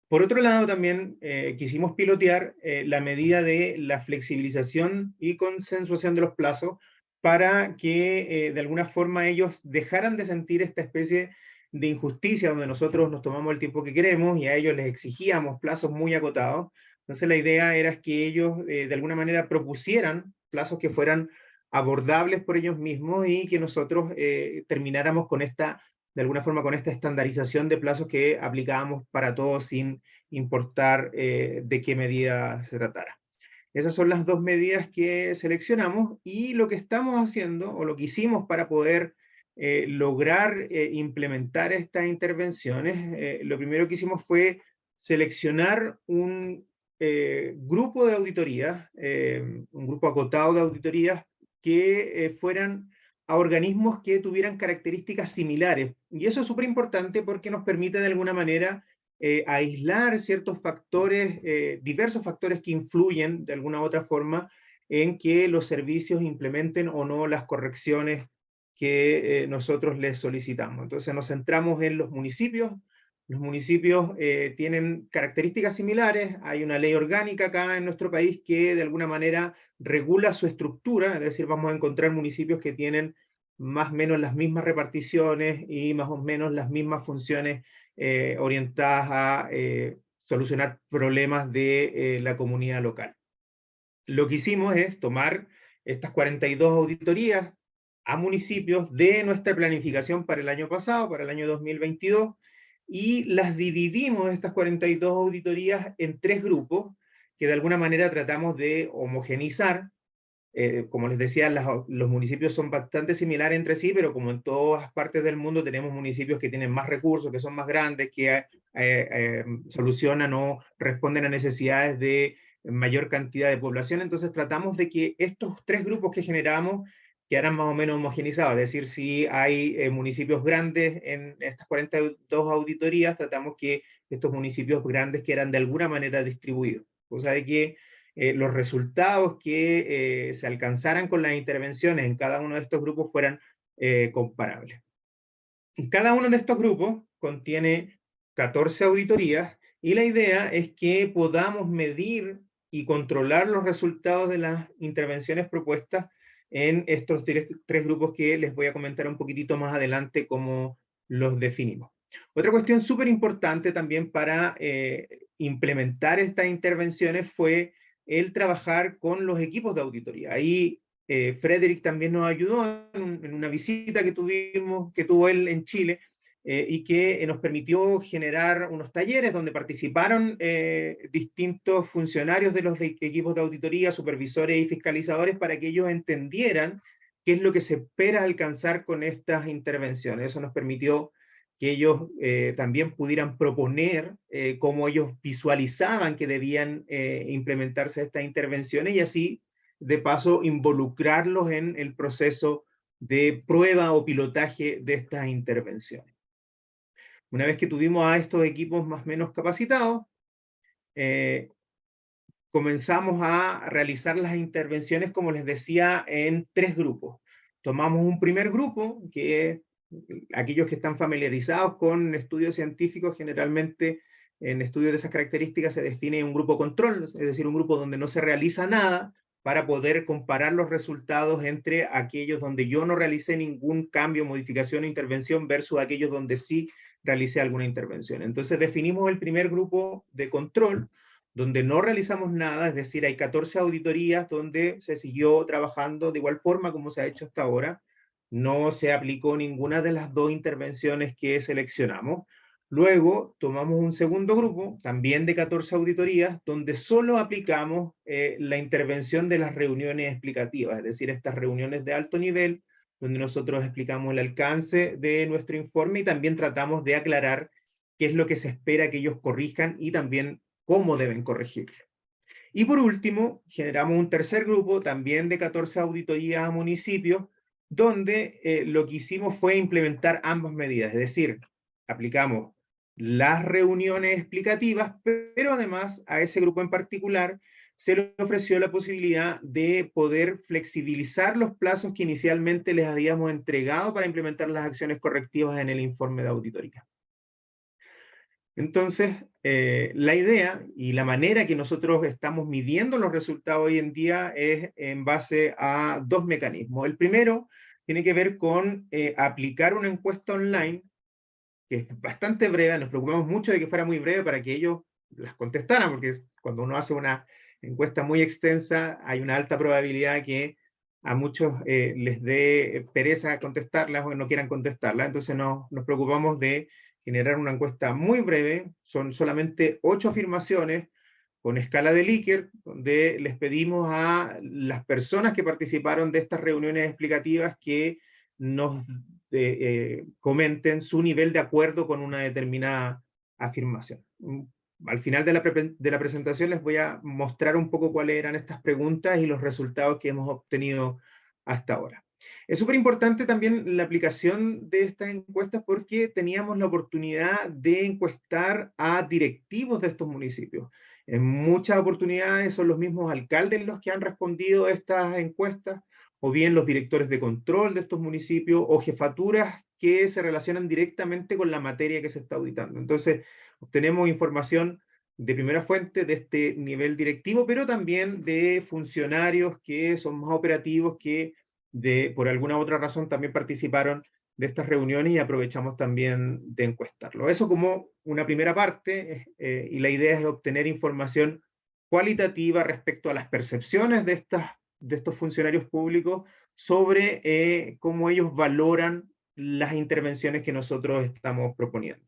Por otro lado, también quisimos pilotear la medida de la flexibilización y consensuación de los plazos para que de alguna forma ellos dejaran de sentir esta especie de injusticia donde nosotros nos tomamos el tiempo que queremos y a ellos les exigíamos plazos muy acotados. Entonces la idea era que ellos de alguna manera propusieran plazos que fueran abordables por ellos mismos y que nosotros termináramos con esta, de alguna forma, con esta estandarización de plazos que aplicábamos para todos sin importar de qué medida se tratara. Esas son las dos medidas que seleccionamos y lo que estamos haciendo, o lo que hicimos para poder lograr implementar estas intervenciones, lo primero que hicimos fue seleccionar un grupo de auditorías, un grupo acotado de auditorías que fueran a organismos que tuvieran características similares. Y eso es súper importante porque nos permite de alguna manera aislar ciertos factores, diversos factores que influyen de alguna u otra forma en que los servicios implementen o no las correcciones que nosotros les solicitamos. Entonces nos centramos en los municipios. Los municipios tienen características similares, hay una ley orgánica acá en nuestro país que de alguna manera regula su estructura, es decir, vamos a encontrar municipios que tienen más o menos las mismas reparticiones y más o menos las mismas funciones orientadas a solucionar problemas de la comunidad local. Lo que hicimos es tomar estas 42 auditorías a municipios de nuestra planificación para el año pasado, para el año 2022, y las dividimos, estas 42 auditorías, en tres grupos que de alguna manera tratamos de homogenizar. Como les decía, los municipios son bastante similares entre sí, pero como en todas partes del mundo tenemos municipios que tienen más recursos, que son más grandes, que solucionan o responden a necesidades de mayor cantidad de población. Entonces tratamos de que estos tres grupos que generamos quedaran más o menos homogenizados, es decir, si hay municipios grandes en estas 42 auditorías, tratamos que estos municipios grandes quedaran de alguna manera distribuidos, cosa de que los resultados que se alcanzaran con las intervenciones en cada uno de estos grupos fueran comparables. Cada uno de estos grupos contiene 14 auditorías, y la idea es que podamos medir y controlar los resultados de las intervenciones propuestas en estos tres grupos que les voy a comentar un poquitito más adelante cómo los definimos. Otra cuestión súper importante también para implementar estas intervenciones fue el trabajar con los equipos de auditoría. Ahí Frederick también nos ayudó en una visita que tuvo él en Chile, y que nos permitió generar unos talleres donde participaron distintos funcionarios de los equipos de auditoría, supervisores y fiscalizadores, para que ellos entendieran qué es lo que se espera alcanzar con estas intervenciones. Eso nos permitió que ellos también pudieran proponer cómo ellos visualizaban que debían implementarse estas intervenciones, y así, de paso, involucrarlos en el proceso de prueba o pilotaje de estas intervenciones. Una vez que tuvimos a estos equipos más o menos capacitados, comenzamos a realizar las intervenciones, como les decía, en tres grupos. Tomamos un primer grupo, que es aquellos que están familiarizados con estudios científicos. Generalmente en estudios de esas características se define un grupo control, es decir, un grupo donde no se realiza nada, para poder comparar los resultados entre aquellos donde yo no realicé ningún cambio, modificación o intervención versus aquellos donde sí realicé alguna intervención. Entonces definimos el primer grupo de control, donde no realizamos nada, es decir, hay 14 auditorías donde se siguió trabajando de igual forma como se ha hecho hasta ahora. No se aplicó ninguna de las dos intervenciones que seleccionamos. Luego tomamos un segundo grupo, también de 14 auditorías, donde solo aplicamos la intervención de las reuniones explicativas, es decir, estas reuniones de alto nivel, donde nosotros explicamos el alcance de nuestro informe y también tratamos de aclarar qué es lo que se espera que ellos corrijan y también cómo deben corregirlo. Y por último, generamos un tercer grupo, también de 14 auditorías a municipios, donde lo que hicimos fue implementar ambas medidas, es decir, aplicamos las reuniones explicativas, pero además a ese grupo en particular se le ofreció la posibilidad de poder flexibilizar los plazos que inicialmente les habíamos entregado para implementar las acciones correctivas en el informe de auditoría. Entonces, la idea y la manera que nosotros estamos midiendo los resultados hoy en día es en base a dos mecanismos. El primero tiene que ver con aplicar una encuesta online, que es bastante breve. Nos preocupamos mucho de que fuera muy breve para que ellos las contestaran, porque cuando uno hace una encuesta muy extensa, hay una alta probabilidad que a muchos les dé pereza contestarlas o no quieran contestarlas. Entonces nos preocupamos de generar una encuesta muy breve. Son solamente 8 afirmaciones con escala de Likert, donde les pedimos a las personas que participaron de estas reuniones explicativas que nos comenten su nivel de acuerdo con una determinada afirmación. Al final de la presentación les voy a mostrar un poco cuáles eran estas preguntas y los resultados que hemos obtenido hasta ahora. Es súper importante también la aplicación de estas encuestas, porque teníamos la oportunidad de encuestar a directivos de estos municipios. En muchas oportunidades son los mismos alcaldes los que han respondido a estas encuestas, o bien los directores de control de estos municipios, o jefaturas que se relacionan directamente con la materia que se está auditando. Entonces, obtenemos información de primera fuente de este nivel directivo, pero también de funcionarios que son más operativos, que por alguna otra razón también participaron de estas reuniones, y aprovechamos también de encuestarlo. Eso como una primera parte, y la idea es obtener información cualitativa respecto a las percepciones de estos funcionarios públicos sobre cómo ellos valoran las intervenciones que nosotros estamos proponiendo.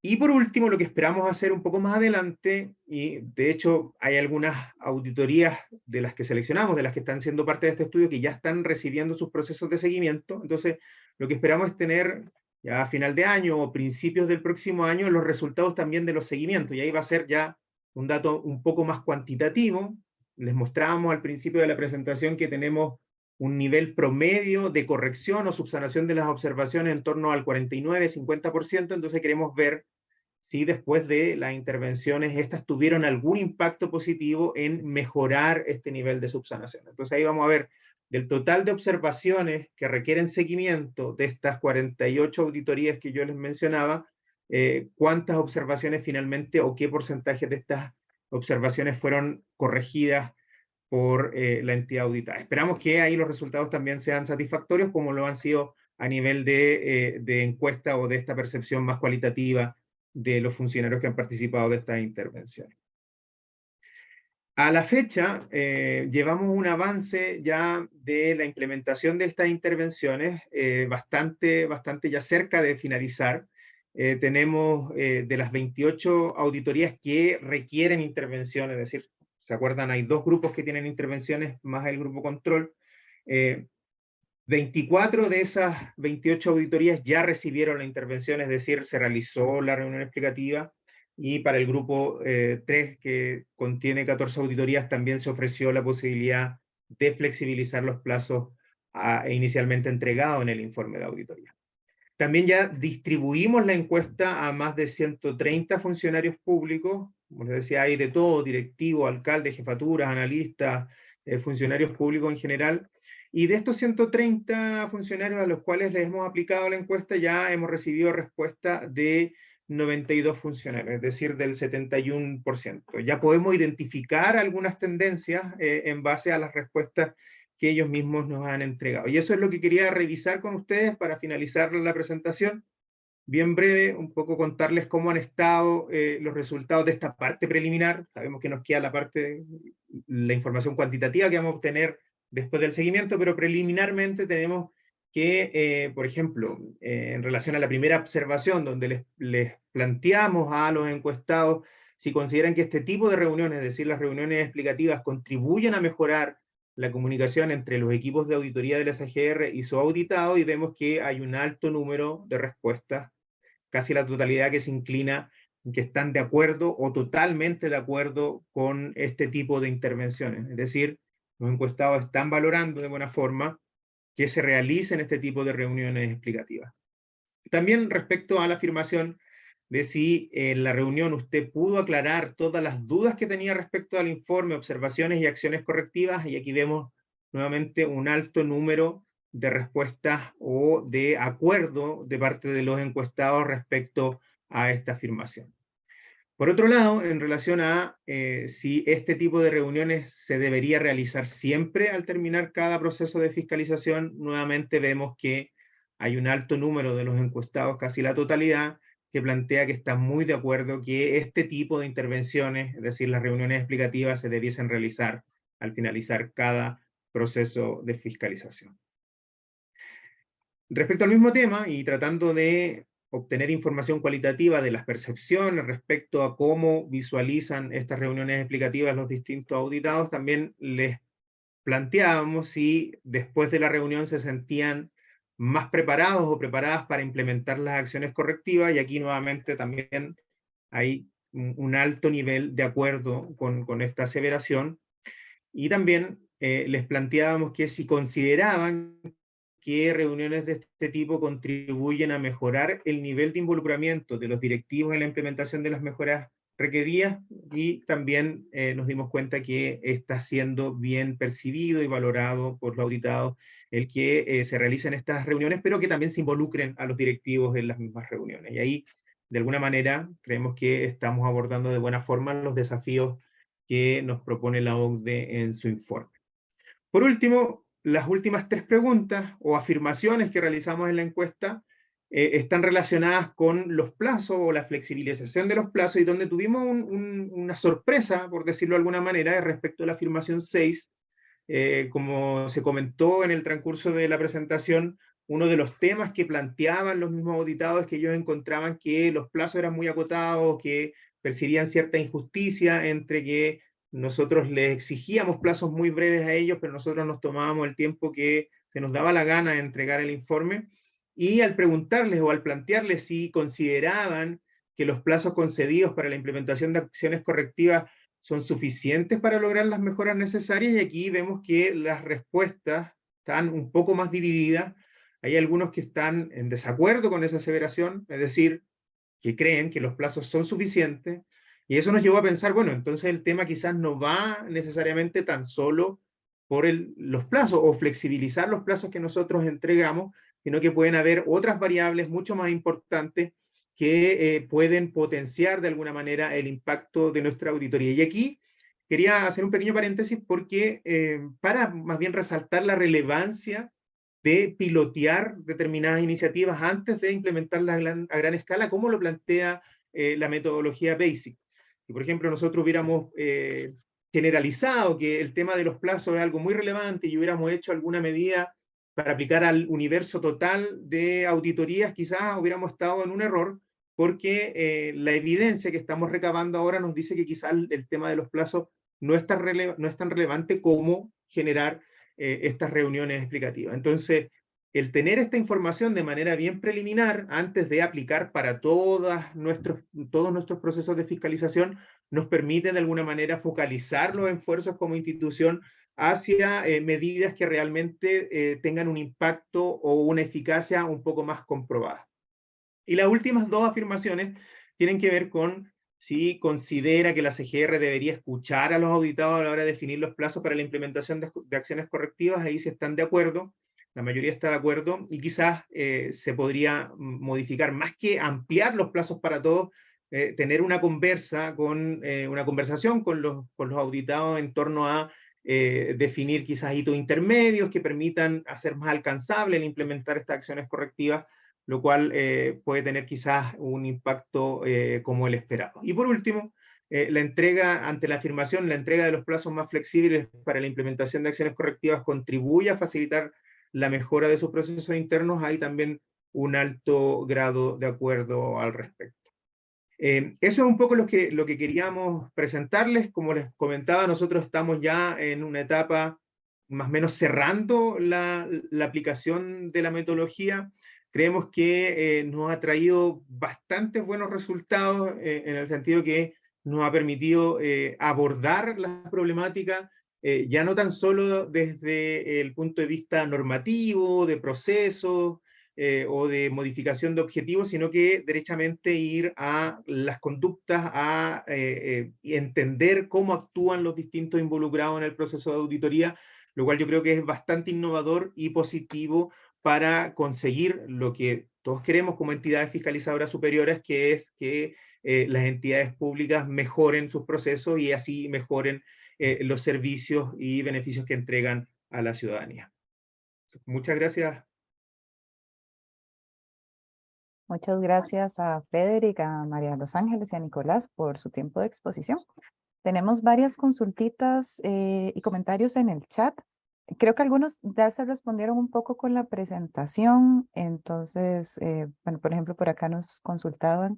Y por último, lo que esperamos hacer un poco más adelante, y de hecho hay algunas auditorías de las que seleccionamos, de las que están siendo parte de este estudio, que ya están recibiendo sus procesos de seguimiento. Entonces, lo que esperamos es tener ya a final de año o principios del próximo año los resultados también de los seguimientos, y ahí va a ser ya un dato un poco más cuantitativo. Les mostrábamos al principio de la presentación que tenemos un nivel promedio de corrección o subsanación de las observaciones en torno al 49-50%, entonces queremos ver si después de las intervenciones estas tuvieron algún impacto positivo en mejorar este nivel de subsanación. Entonces ahí vamos a ver, del total de observaciones que requieren seguimiento de estas 48 auditorías que yo les mencionaba, cuántas observaciones finalmente o qué porcentaje de estas observaciones fueron corregidas por la entidad auditada. Esperamos que ahí los resultados también sean satisfactorios, como lo han sido a nivel de encuesta o de esta percepción más cualitativa de los funcionarios que han participado de estas intervenciones. A la fecha, llevamos un avance ya de la implementación de estas intervenciones, bastante ya cerca de finalizar. Tenemos de las 28 auditorías que requieren intervención, es decir, ¿se acuerdan? Hay 2 grupos que tienen intervenciones, más el grupo control. 24 de esas 28 auditorías ya recibieron la intervención, es decir, se realizó la reunión explicativa, y para el grupo 3, que contiene 14 auditorías, también se ofreció la posibilidad de flexibilizar los plazos inicialmente entregados en el informe de auditoría. También ya distribuimos la encuesta a más de 130 funcionarios públicos, como les decía, hay de todo: directivos, alcaldes, jefaturas, analistas, funcionarios públicos en general. Y de estos 130 funcionarios a los cuales les hemos aplicado la encuesta, ya hemos recibido respuesta de 92 funcionarios, es decir, del 71%. Ya podemos identificar algunas tendencias en base a las respuestas que ellos mismos nos han entregado. Y eso es lo que quería revisar con ustedes para finalizar la presentación. Bien breve, un poco contarles cómo han estado los resultados de esta parte preliminar. Sabemos que nos queda la parte, la información cuantitativa que vamos a obtener después del seguimiento, pero preliminarmente tenemos que, por ejemplo, en relación a la primera observación, donde les planteamos a los encuestados si consideran que este tipo de reuniones, es decir, las reuniones explicativas, contribuyen a mejorar la comunicación entre los equipos de auditoría del SGR y su auditado, y vemos que hay un alto número de respuestas, casi la totalidad, que se inclina, que están de acuerdo o totalmente de acuerdo con este tipo de intervenciones. Es decir, los encuestados están valorando de buena forma que se realicen este tipo de reuniones explicativas. También respecto a la afirmación de si en la reunión usted pudo aclarar todas las dudas que tenía respecto al informe, observaciones y acciones correctivas, y aquí vemos nuevamente un alto número de respuestas o de acuerdo de parte de los encuestados respecto a esta afirmación. Por otro lado, en relación a si este tipo de reuniones se debería realizar siempre al terminar cada proceso de fiscalización, nuevamente vemos que hay un alto número de los encuestados, casi la totalidad, que plantea que está muy de acuerdo que este tipo de intervenciones, es decir, las reuniones explicativas, se debiesen realizar al finalizar cada proceso de fiscalización. Respecto al mismo tema, y tratando de obtener información cualitativa de las percepciones respecto a cómo visualizan estas reuniones explicativas los distintos auditados, también les planteábamos si después de la reunión se sentían más preparados o preparadas para implementar las acciones correctivas, y aquí nuevamente también hay un alto nivel de acuerdo con esta aseveración. Y también les planteábamos que si consideraban que reuniones de este tipo contribuyen a mejorar el nivel de involucramiento de los directivos en la implementación de las mejoras requeridas, y también nos dimos cuenta que está siendo bien percibido y valorado por los auditados el que se realicen estas reuniones, pero que también se involucren a los directivos en las mismas reuniones. Y ahí, de alguna manera, creemos que estamos abordando de buena forma los desafíos que nos propone la OCDE en su informe. Por último, las últimas 3 preguntas o afirmaciones que realizamos en la encuesta están relacionadas con los plazos o la flexibilización de los plazos, y donde tuvimos una sorpresa, por decirlo de alguna manera, respecto a la afirmación 6. Como se comentó en el transcurso de la presentación, uno de los temas que planteaban los mismos auditados es que ellos encontraban que los plazos eran muy acotados, que percibían cierta injusticia entre que nosotros les exigíamos plazos muy breves a ellos, pero nosotros nos tomábamos el tiempo que se nos daba la gana de entregar el informe. Y al preguntarles o al plantearles si consideraban que los plazos concedidos para la implementación de acciones correctivas son suficientes para lograr las mejoras necesarias, y aquí vemos que las respuestas están un poco más divididas. Hay algunos que están en desacuerdo con esa aseveración, es decir, que creen que los plazos son suficientes, y eso nos llevó a pensar, bueno, entonces el tema quizás no va necesariamente tan solo por los plazos o flexibilizar los plazos que nosotros entregamos, sino que pueden haber otras variables mucho más importantes que pueden potenciar de alguna manera el impacto de nuestra auditoría. Y aquí quería hacer un pequeño paréntesis porque para más bien resaltar la relevancia de pilotear determinadas iniciativas antes de implementarlas a gran escala, como lo plantea la metodología BASIC. Si, por ejemplo, nosotros hubiéramos generalizado que el tema de los plazos es algo muy relevante y hubiéramos hecho alguna medida para aplicar al universo total de auditorías, quizás hubiéramos estado en un error, porque la evidencia que estamos recabando ahora nos dice que quizás el tema de los plazos no es tan relevante como generar estas reuniones explicativas. Entonces, el tener esta información de manera bien preliminar, antes de aplicar para todos nuestros procesos de fiscalización, nos permite de alguna manera focalizar los esfuerzos como institución hacia medidas que realmente tengan un impacto o una eficacia un poco más comprobada. Y las últimas dos afirmaciones tienen que ver con si considera que la CGR debería escuchar a los auditados a la hora de definir los plazos para la implementación de acciones correctivas. Ahí se están de acuerdo, la mayoría está de acuerdo, y quizás se podría modificar, más que ampliar los plazos para todos, tener una conversación con los auditados en torno a definir quizás hitos intermedios que permitan hacer más alcanzable el implementar estas acciones correctivas, lo cual puede tener quizás un impacto como el esperado. Y por último, la entrega, ante la afirmación, la entrega de los plazos más flexibles para la implementación de acciones correctivas contribuye a facilitar la mejora de sus procesos internos. Hay también un alto grado de acuerdo al respecto. Eso es un poco lo que queríamos presentarles. Como les comentaba, nosotros estamos ya en una etapa más o menos cerrando la aplicación de la metodología. Creemos que nos ha traído bastantes buenos resultados en el sentido que nos ha permitido abordar las problemáticas ya no tan solo desde el punto de vista normativo, de procesos, o de modificación de objetivos, sino que derechamente ir a las conductas, a entender cómo actúan los distintos involucrados en el proceso de auditoría, lo cual yo creo que es bastante innovador y positivo para conseguir lo que todos queremos como entidades fiscalizadoras superiores, que es que las entidades públicas mejoren sus procesos y así mejoren los servicios y beneficios que entregan a la ciudadanía. Muchas gracias. Muchas gracias a Frederick, a María Los Ángeles y a Nicolás por su tiempo de exposición. Tenemos varias consultitas y comentarios en el chat. Creo que algunos ya se respondieron un poco con la presentación. Entonces, bueno, por ejemplo, por acá nos consultaban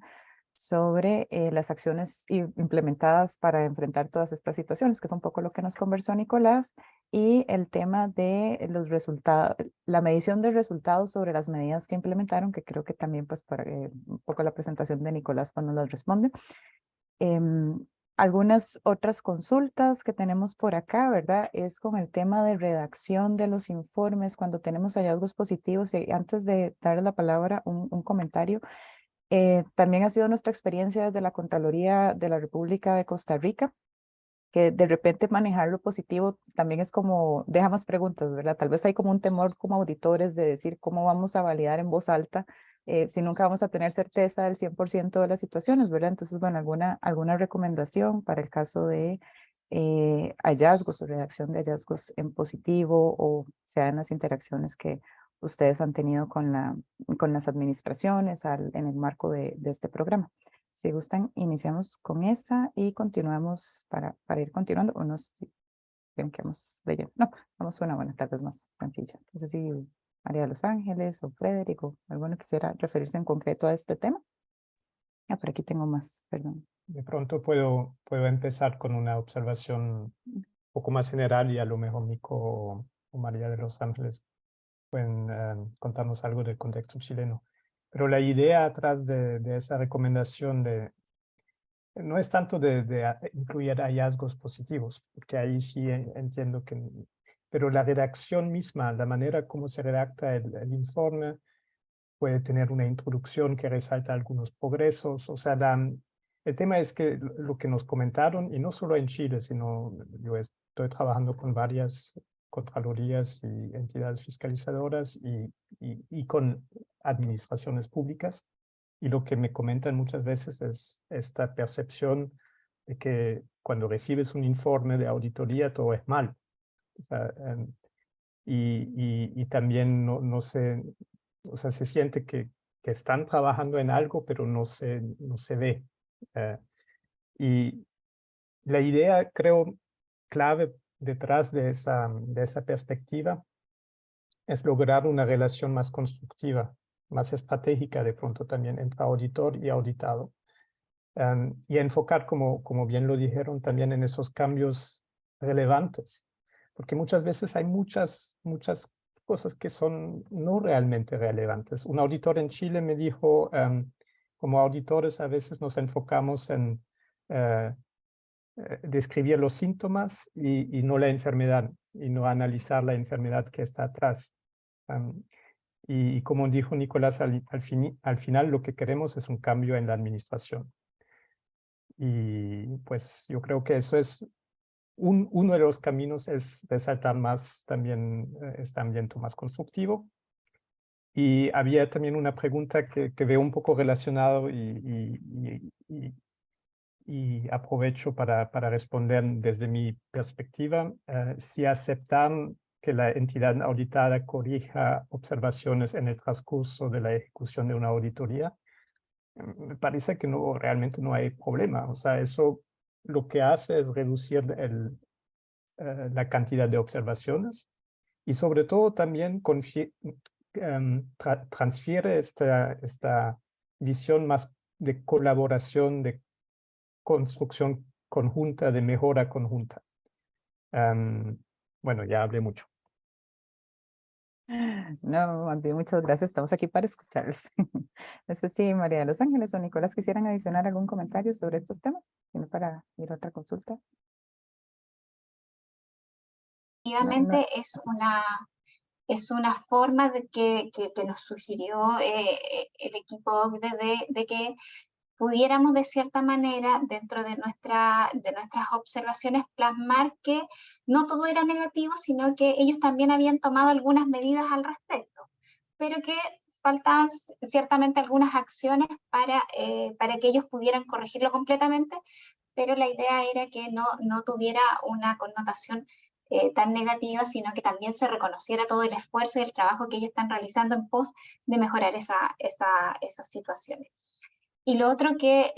sobre las acciones implementadas para enfrentar todas estas situaciones, que fue un poco lo que nos conversó Nicolás, y el tema de los resultados, la medición de resultados sobre las medidas que implementaron, que creo que también pues por un poco la presentación de Nicolás pues nos las responde. Algunas otras consultas que tenemos por acá, ¿verdad? Es con el tema de redacción de los informes cuando tenemos hallazgos positivos. Y antes de darle la palabra, un comentario. También ha sido nuestra experiencia desde la Contraloría de la República de Costa Rica, que de repente manejar lo positivo también es como, deja más preguntas, ¿verdad? Tal vez hay como un temor como auditores de decir cómo vamos a validar en voz alta si nunca vamos a tener certeza del 100% de las situaciones, ¿verdad? Entonces, bueno, alguna recomendación para el caso de hallazgos o redacción de hallazgos en positivo, o sea, en las interacciones que ustedes han tenido con las administraciones en el marco de este programa. Si gustan, iniciamos con esa y continuamos para ir continuando, o no sé si quieren que vamos leyendo. No, vamos a una buena, tal vez más sencilla. No sé si María de Los Ángeles o Federico, alguno quisiera referirse en concreto a este tema. Por aquí tengo más, perdón. De pronto puedo empezar con una observación un poco más general, y a lo mejor Nico o María de Los Ángeles pueden contarnos algo del contexto chileno. Pero la idea atrás de esa recomendación no es tanto de incluir hallazgos positivos, porque ahí sí entiendo que... Pero la redacción misma, la manera como se redacta el informe, puede tener una introducción que resalta algunos progresos. O sea, el tema es que lo que nos comentaron, y no solo en Chile, sino yo estoy trabajando con varias contralorías y entidades fiscalizadoras y con administraciones públicas, Y lo que me comentan muchas veces es esta percepción de que cuando recibes un informe de auditoría todo es mal. O sea, y también no se, o sea, se siente que están trabajando en algo, pero no se ve. Y la idea, creo, clave detrás de esa perspectiva es lograr una relación más constructiva, más estratégica de pronto también entre auditor y auditado. Y enfocar, como bien lo dijeron, también en esos cambios relevantes. Porque muchas veces hay muchas cosas que son no realmente relevantes. Un auditor en Chile me dijo, como auditores a veces nos enfocamos en describir los síntomas y no la enfermedad, y no analizar la enfermedad que está atrás. Y como dijo Nicolás, al final lo que queremos es un cambio en la administración. Y pues yo creo que eso es uno de los caminos, es resaltar más también este ambiente más constructivo. Y había también una pregunta que veo un poco relacionado y aprovecho para responder desde mi perspectiva. Si aceptan que la entidad auditada corrija observaciones en el transcurso de la ejecución de una auditoría, me parece que realmente no hay problema. O sea, eso lo que hace es reducir la cantidad de observaciones y sobre todo también transfiere esta visión más de colaboración, de construcción conjunta, de mejora conjunta. Bueno, ya hablé mucho. No, más bien, muchas gracias. Estamos aquí para escucharlos. No sé si María de los Ángeles o Nicolás quisieran adicionar algún comentario sobre estos temas, sino para ir a otra consulta. Efectivamente, es una forma de que nos sugirió el equipo de que pudiéramos de cierta manera, dentro de nuestras observaciones, plasmar que no todo era negativo, sino que ellos también habían tomado algunas medidas al respecto, pero que faltaban ciertamente algunas acciones para que ellos pudieran corregirlo completamente, pero la idea era que no tuviera una connotación tan negativa, sino que también se reconociera todo el esfuerzo y el trabajo que ellos están realizando en pos de mejorar esas situaciones. Y lo otro que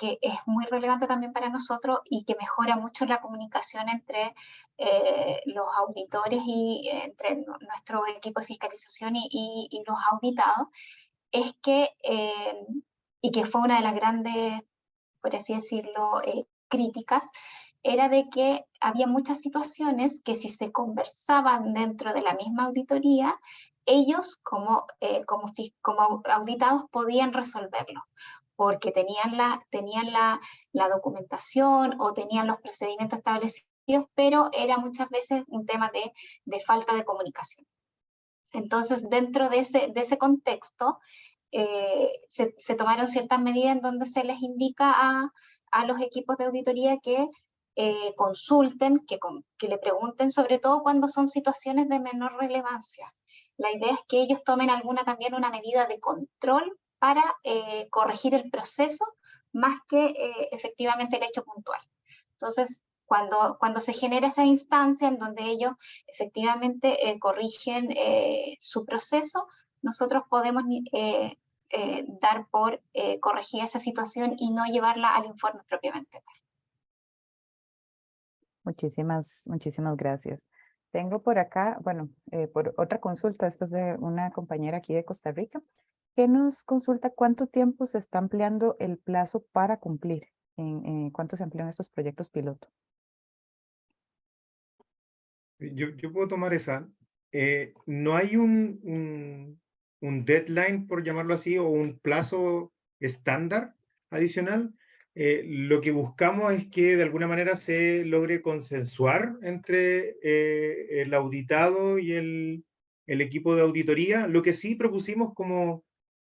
es muy relevante también para nosotros y que mejora mucho la comunicación entre los auditores y entre nuestro equipo de fiscalización y los auditados, es que, y que fue una de las grandes, por así decirlo, críticas, era de que había muchas situaciones que si se conversaban dentro de la misma auditoría, ellos como auditados podían resolverlo, porque tenían la documentación o tenían los procedimientos establecidos, pero era muchas veces un tema de falta de comunicación. Entonces, dentro de ese contexto, se tomaron ciertas medidas en donde se les indica a los equipos de auditoría que consulten, que le pregunten, sobre todo cuando son situaciones de menor relevancia. La idea es que ellos tomen también una medida de control para corregir el proceso, más que efectivamente el hecho puntual. Entonces, cuando se genera esa instancia en donde ellos efectivamente corrigen su proceso, nosotros podemos dar por corregida esa situación y no llevarla al informe propiamente tal. Muchísimas gracias. Tengo por acá, bueno, por otra consulta, esta es de una compañera aquí de Costa Rica, que nos consulta cuánto tiempo se está ampliando el plazo para cumplir, cuánto se amplían estos proyectos piloto. Yo puedo tomar esa. No hay un deadline, por llamarlo así, o un plazo estándar adicional. Lo que buscamos es que de alguna manera se logre consensuar entre el auditado y el equipo de auditoría. Lo que sí propusimos como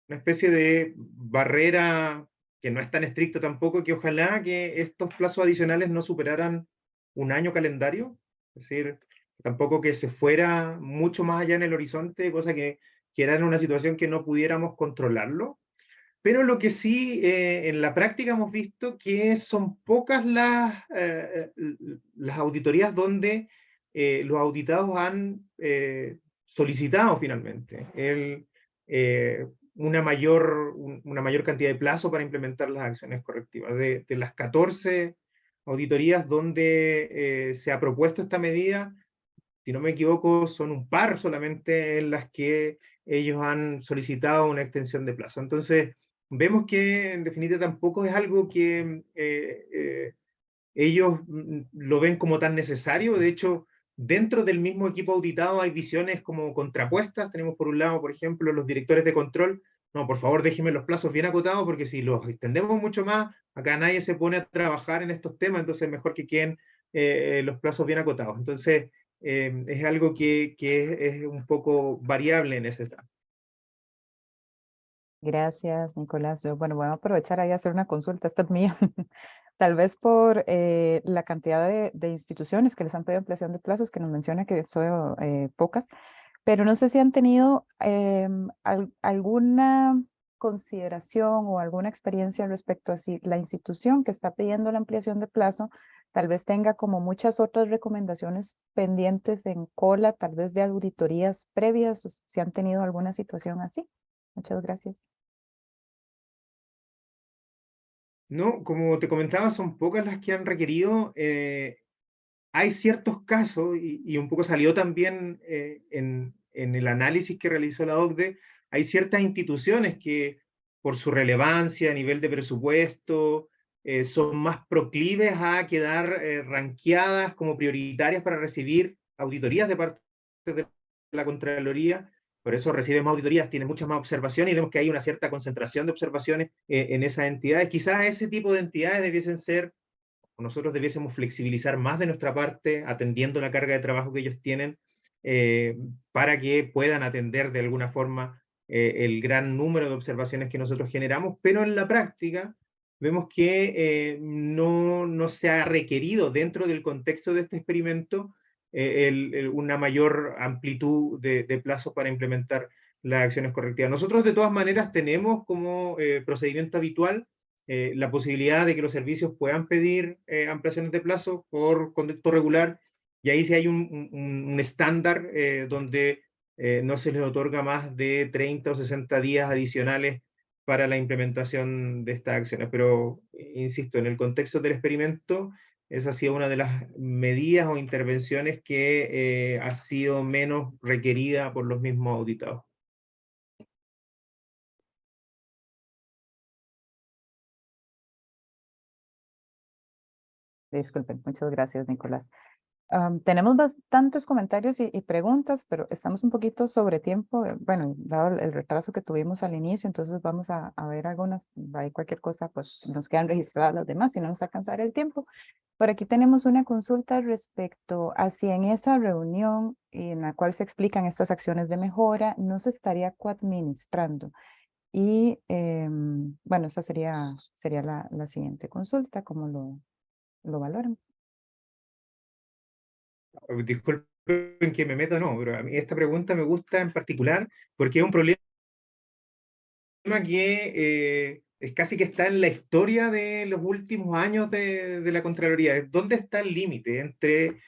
una especie de barrera, que no es tan estricto tampoco, que ojalá que estos plazos adicionales no superaran un año calendario, es decir, tampoco que se fuera mucho más allá en el horizonte, cosa que era en una situación que no pudiéramos controlarlo. pero lo que sí en la práctica hemos visto que son pocas las auditorías donde los auditados han solicitado finalmente una mayor cantidad de plazo para implementar las acciones correctivas. De las 14 auditorías donde se ha propuesto esta medida, si no me equivoco, son un par solamente en las que ellos han solicitado una extensión de plazo. Entonces, vemos que en definitiva tampoco es algo que ellos lo ven como tan necesario. De hecho, dentro del mismo equipo auditado hay visiones como contrapuestas. Tenemos por un lado, por ejemplo, los directores de control. No, por favor, déjenme los plazos bien acotados, porque si los extendemos mucho más, acá nadie se pone a trabajar en estos temas, entonces es mejor que queden los plazos bien acotados. Entonces, es algo que es un poco variable en ese tramo. Gracias, Nicolás. Yo, bueno, voy a aprovechar ahí a hacer una consulta, esta es mía. Tal vez por la cantidad de instituciones que les han pedido ampliación de plazos, que nos menciona que son pocas, pero no sé si han tenido alguna consideración o alguna experiencia respecto a si la institución que está pidiendo la ampliación de plazo tal vez tenga como muchas otras recomendaciones pendientes en cola, tal vez de auditorías previas, o si han tenido alguna situación así. Muchas gracias. No, como te comentaba, son pocas las que han requerido. Hay ciertos casos, y un poco salió también en el análisis que realizó la OCDE, hay ciertas instituciones que por su relevancia a nivel de presupuesto son más proclives a quedar ranqueadas como prioritarias para recibir auditorías de parte de la Contraloría. Por eso reciben más auditorías, tienen muchas más observaciones y vemos que hay una cierta concentración de observaciones en esas entidades. Quizás ese tipo de entidades debiesen ser, o nosotros debiésemos flexibilizar más de nuestra parte, atendiendo la carga de trabajo que ellos tienen, para que puedan atender de alguna forma el gran número de observaciones que nosotros generamos, pero en la práctica vemos que no se ha requerido dentro del contexto de este experimento una mayor amplitud de plazos para implementar las acciones correctivas. Nosotros de todas maneras tenemos como procedimiento habitual la posibilidad de que los servicios puedan pedir ampliaciones de plazo por conducto regular, y ahí sí hay un estándar donde no se les otorga más de 30 o 60 días adicionales para la implementación de estas acciones. Pero, insisto, en el contexto del experimento, esa ha sido una de las medidas o intervenciones que ha sido menos requerida por los mismos auditados. Disculpen, muchas gracias, Nicolás. Tenemos bastantes comentarios y preguntas, pero estamos un poquito sobre tiempo. Bueno, dado el retraso que tuvimos al inicio, entonces vamos a ver algunas, hay cualquier cosa, pues nos quedan registradas las demás, si no nos alcanzará el tiempo. Por aquí tenemos una consulta respecto a si en esa reunión en la cual se explican estas acciones de mejora, no se estaría coadministrando. Y bueno, esa sería la siguiente consulta, ¿cómo lo valoran? Disculpen que me meta, no, pero a mí esta pregunta me gusta en particular porque es un problema que es casi que está en la historia de los últimos años de la Contraloría. ¿Dónde está el límite entre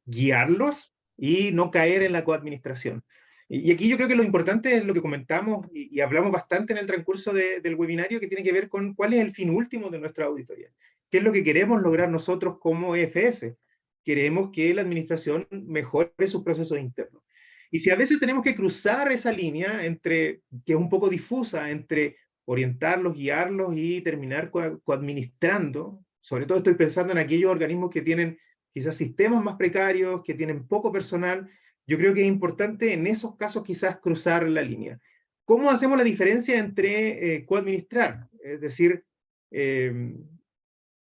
guiarlos y no caer en la coadministración? Y aquí yo creo que lo importante es lo que comentamos y hablamos bastante en el transcurso del webinario, que tiene que ver con cuál es el fin último de nuestra auditoría. ¿Qué es lo que queremos lograr nosotros como EFS? Queremos que la administración mejore sus procesos internos. Y si a veces tenemos que cruzar esa línea entre, que es un poco difusa, entre orientarlos, guiarlos y terminar coadministrando, sobre todo estoy pensando en aquellos organismos que tienen quizás sistemas más precarios, que tienen poco personal, yo creo que es importante en esos casos quizás cruzar la línea. ¿Cómo hacemos la diferencia entre coadministrar? Es decir,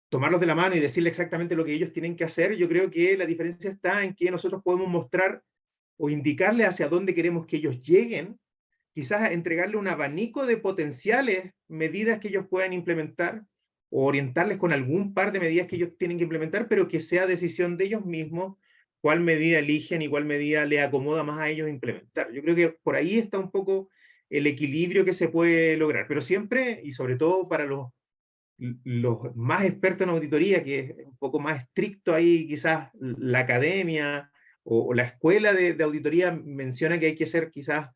tomarlos de la mano y decirle exactamente lo que ellos tienen que hacer. Yo creo que la diferencia está en que nosotros podemos mostrar o indicarle hacia dónde queremos que ellos lleguen, quizás entregarle un abanico de potenciales medidas que ellos puedan implementar, o orientarles con algún par de medidas que ellos tienen que implementar, pero que sea decisión de ellos mismos cuál medida eligen y cuál medida le acomoda más a ellos implementar. Yo creo que por ahí está un poco el equilibrio que se puede lograr, pero siempre, y sobre todo para los más expertos en auditoría, que es un poco más estricto ahí, quizás la academia o la escuela de auditoría menciona que hay que ser quizás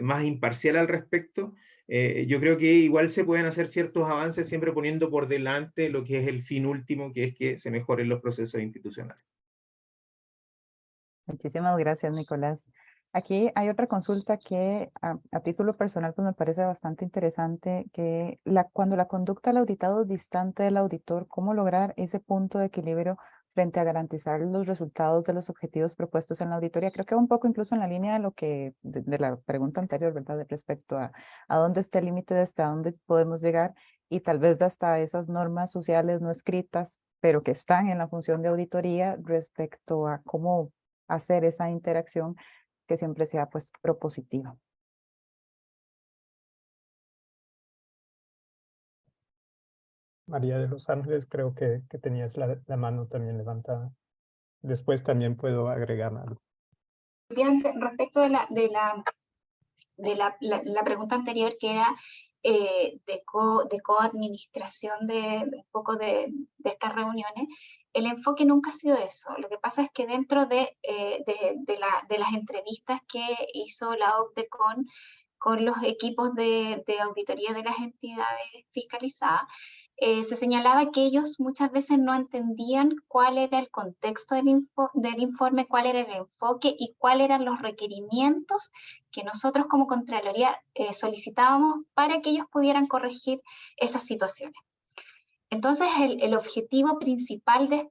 más imparcial al respecto. Yo creo que igual se pueden hacer ciertos avances siempre poniendo por delante lo que es el fin último, que es que se mejoren los procesos institucionales. Muchísimas gracias, Nicolás. Aquí hay otra consulta que a título personal pues me parece bastante interesante, que cuando la conducta del auditado es distante del auditor, ¿cómo lograr ese punto de equilibrio frente a garantizar los resultados de los objetivos propuestos en la auditoría? Creo que va un poco incluso en la línea de lo que, de la pregunta anterior, ¿verdad? Respecto a dónde está el límite de hasta dónde podemos llegar y tal vez de hasta esas normas sociales no escritas, pero que están en la función de auditoría respecto a cómo hacer esa interacción que siempre sea pues propositiva. María de los Ángeles, creo que tenías la mano también levantada. Después también puedo agregar algo. Respecto de la pregunta anterior, que era de coadministración de un poco de estas reuniones, el enfoque nunca ha sido eso. Lo que pasa es que dentro de las entrevistas que hizo la OCDE con los equipos de auditoría de las entidades fiscalizadas, se señalaba que ellos muchas veces no entendían cuál era el contexto del informe, cuál era el enfoque y cuáles eran los requerimientos que nosotros como Contraloría solicitábamos para que ellos pudieran corregir esas situaciones. Entonces, el objetivo principal de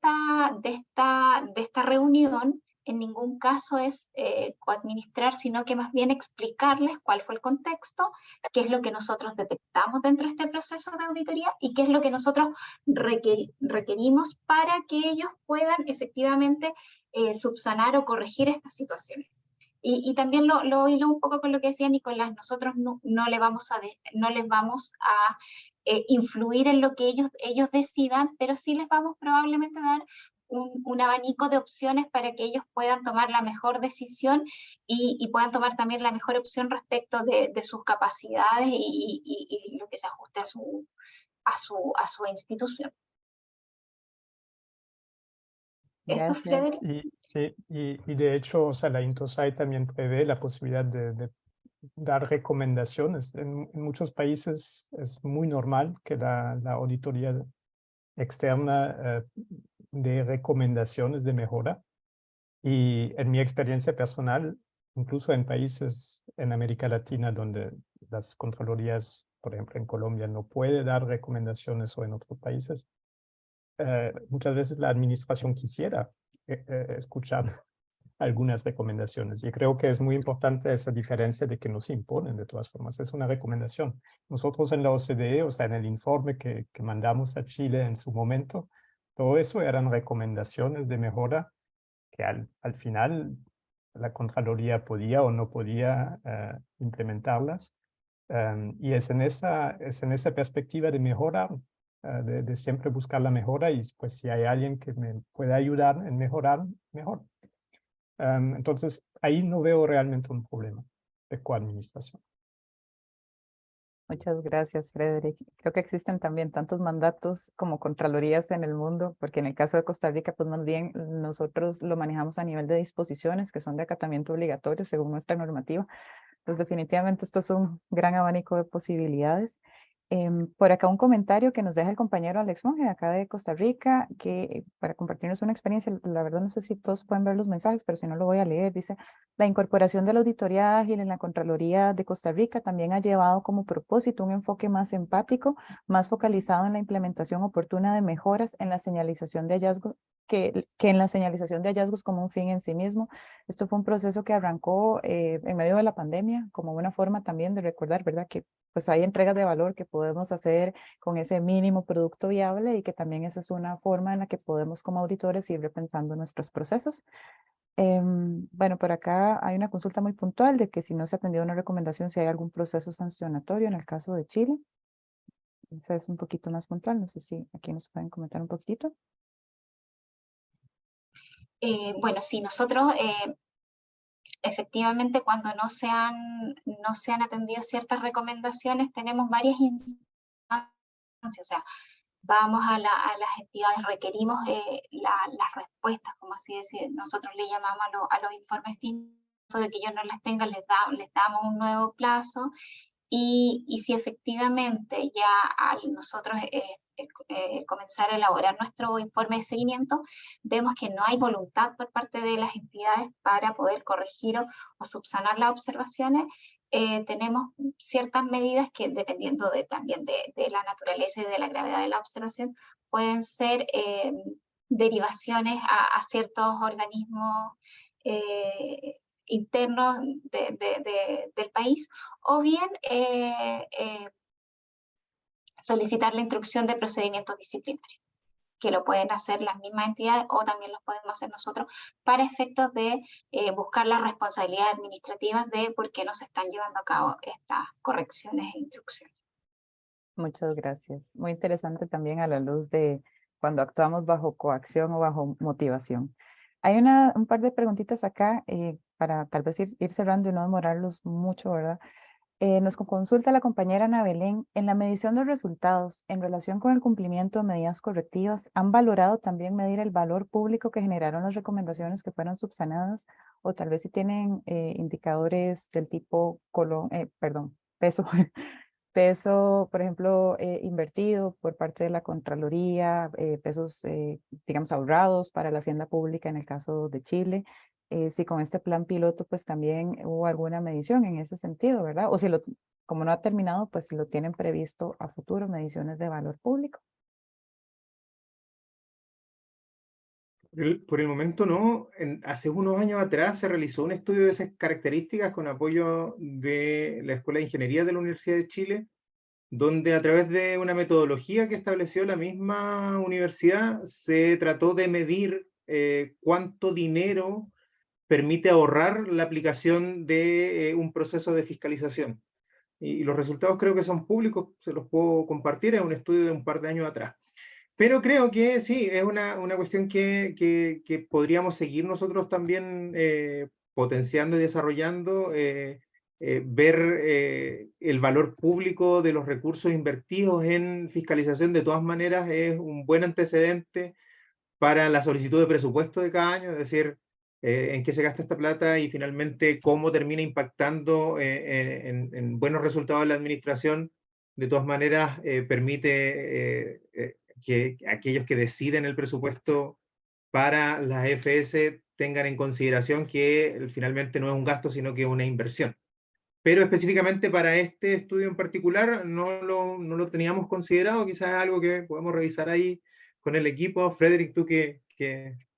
esta reunión en ningún caso es coadministrar, sino que más bien explicarles cuál fue el contexto, qué es lo que nosotros detectamos dentro de este proceso de auditoría y qué es lo que nosotros requerimos para que ellos puedan efectivamente subsanar o corregir estas situaciones. Y también lo hilo un poco con lo que decía Nicolás, nosotros no les vamos a influir en lo que ellos decidan, pero sí les vamos probablemente a dar un abanico de opciones para que ellos puedan tomar la mejor decisión y puedan tomar también la mejor opción respecto de sus capacidades y lo que se ajuste a su institución. Eso, Gracias. Frederic. Sí, y de hecho, o sea, la Intosai también prevé la posibilidad de dar recomendaciones. En muchos países es muy normal que la auditoría externa de recomendaciones de mejora. Y en mi experiencia personal, incluso en países en América Latina donde las contralorías, por ejemplo en Colombia, no puede dar recomendaciones o en otros países, muchas veces la administración quisiera escuchar algunas recomendaciones. Y creo que es muy importante esa diferencia de que nos imponen de todas formas. Es una recomendación. Nosotros en la OCDE, o sea, en el informe que mandamos a Chile en su momento, todo eso eran recomendaciones de mejora que al final la Contraloría podía o no podía implementarlas. Y es en esa perspectiva de mejora, de siempre buscar la mejora, y pues si hay alguien que me pueda ayudar en mejorar, mejor. Entonces, ahí no veo realmente un problema de coadministración. Muchas gracias, Frederic. Creo que existen también tantos mandatos como contralorías en el mundo, porque en el caso de Costa Rica, pues más bien nosotros lo manejamos a nivel de disposiciones que son de acatamiento obligatorio según nuestra normativa. Pues definitivamente esto es un gran abanico de posibilidades. Por acá un comentario que nos deja el compañero Alex Monge, de acá de Costa Rica, que para compartirnos una experiencia, la verdad no sé si todos pueden ver los mensajes, pero si no lo voy a leer, dice: la incorporación de la auditoría ágil en la Contraloría de Costa Rica también ha llevado como propósito un enfoque más empático, más focalizado en la implementación oportuna de mejoras en la señalización de hallazgos, que en la señalización de hallazgos como un fin en sí mismo. Esto fue un proceso que arrancó en medio de la pandemia, como una forma también de recordar, ¿verdad?, que pues hay entregas de valor que podemos hacer con ese mínimo producto viable y que también esa es una forma en la que podemos como auditores ir repensando nuestros procesos. Bueno, por acá hay una consulta muy puntual de que si no se ha atendido una recomendación, si hay algún proceso sancionatorio en el caso de Chile. Esa es un poquito más puntual, no sé si aquí nos pueden comentar un poquitito. Bueno, sí, nosotros efectivamente cuando no se han atendido ciertas recomendaciones, tenemos varias instancias, o sea, vamos a las entidades, requerimos las respuestas, como así decir, nosotros le llamamos a los informes finales, de que ellos no las tengan, les damos un nuevo plazo, y si efectivamente ya al nosotros comenzar a elaborar nuestro informe de seguimiento, vemos que no hay voluntad por parte de las entidades para poder corregir o subsanar las observaciones, tenemos ciertas medidas que, dependiendo también de la naturaleza y de la gravedad de la observación, pueden ser derivaciones a ciertos organismos internos del país, o bien solicitar la instrucción de procedimientos disciplinarios, que lo pueden hacer las mismas entidades o también los podemos hacer nosotros para efectos de buscar las responsabilidades administrativas de por qué no se están llevando a cabo estas correcciones e instrucciones. Muchas gracias. Muy interesante también a la luz de cuando actuamos bajo coacción o bajo motivación. Hay un par de preguntitas acá para tal vez ir cerrando y no demorarlos mucho, ¿verdad? Nos consulta la compañera Ana Belén, en la medición de resultados, en relación con el cumplimiento de medidas correctivas, ¿han valorado también medir el valor público que generaron las recomendaciones que fueron subsanadas? O tal vez si tienen indicadores del tipo peso, peso, por ejemplo, invertido por parte de la Contraloría, pesos, digamos, ahorrados para la hacienda pública en el caso de Chile. Si con este plan piloto pues también hubo alguna medición en ese sentido, ¿verdad? O si como no ha terminado, pues si lo tienen previsto a futuro, mediciones de valor público. Por el momento no. Hace unos años atrás se realizó un estudio de esas características con apoyo de la Escuela de Ingeniería de la Universidad de Chile, donde a través de una metodología que estableció la misma universidad, se trató de medir cuánto dinero permite ahorrar la aplicación de un proceso de fiscalización. Y los resultados creo que son públicos, se los puedo compartir, es un estudio de un par de años atrás. Pero creo que sí, es una cuestión que podríamos seguir nosotros también potenciando y desarrollando, ver el valor público de los recursos invertidos en fiscalización. De todas maneras, es un buen antecedente para la solicitud de presupuesto de cada año, es decir, en qué se gasta esta plata y finalmente cómo termina impactando en buenos resultados de la administración. De todas maneras, permite que aquellos que deciden el presupuesto para las FS tengan en consideración que finalmente no es un gasto, sino que es una inversión. Pero específicamente para este estudio en particular no lo teníamos considerado, quizás es algo que podemos revisar ahí con el equipo. Frederick, tú que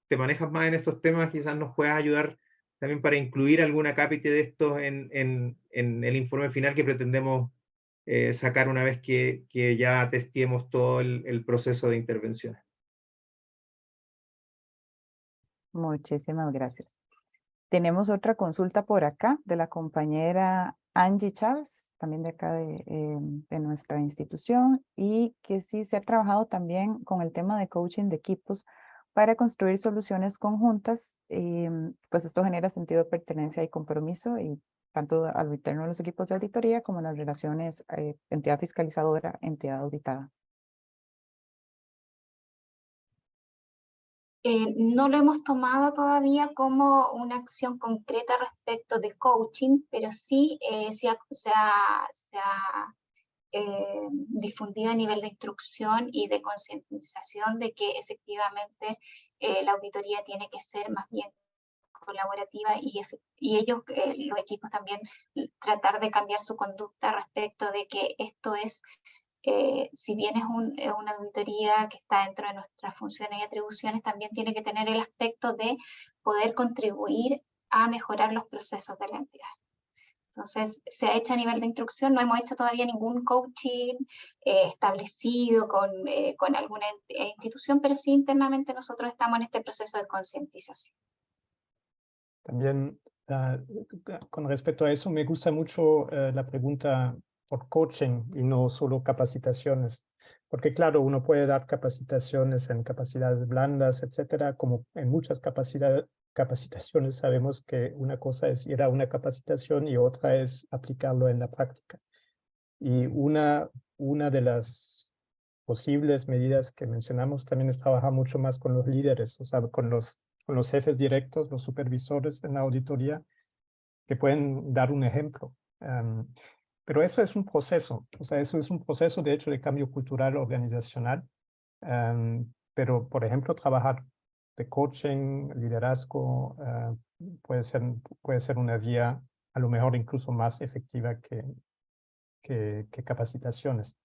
te manejas más en estos temas, quizás nos puedas ayudar también para incluir alguna cápita de estos en el informe final que pretendemos sacar una vez que ya testeemos todo el proceso de intervención. Muchísimas gracias. Tenemos otra consulta por acá de la compañera Angie Chávez, también de acá de nuestra institución, y que sí se ha trabajado también con el tema de coaching de equipos para construir soluciones conjuntas. Pues esto genera sentido de pertenencia y compromiso, y tanto a lo interno de los equipos de auditoría como en las relaciones entidad fiscalizadora, entidad auditada. No lo hemos tomado todavía como una acción concreta respecto de coaching, pero sí se ha difundido a nivel de instrucción y de concientización de que efectivamente la auditoría tiene que ser más bien colaborativa y ellos, los equipos también, tratar de cambiar su conducta respecto de que esto es, si bien es una auditoría que está dentro de nuestras funciones y atribuciones, también tiene que tener el aspecto de poder contribuir a mejorar los procesos de la entidad. Entonces, se ha hecho a nivel de instrucción, no hemos hecho todavía ningún coaching establecido con alguna institución, pero sí internamente nosotros estamos en este proceso de concientización. También con respecto a eso, me gusta mucho la pregunta por coaching y no solo capacitaciones. Porque claro, uno puede dar capacitaciones en capacidades blandas, etcétera, como en muchas capacitaciones sabemos que una cosa es ir a una capacitación y otra es aplicarlo en la práctica. Y una de las posibles medidas que mencionamos también es trabajar mucho más con los líderes, o sea, con los jefes directos, los supervisores en la auditoría, que pueden dar un ejemplo. Pero eso es un proceso, o sea, eso es un proceso de hecho de cambio cultural organizacional. Pero, por ejemplo, trabajar de coaching, liderazgo, puede ser una vía a lo mejor incluso más efectiva que capacitaciones.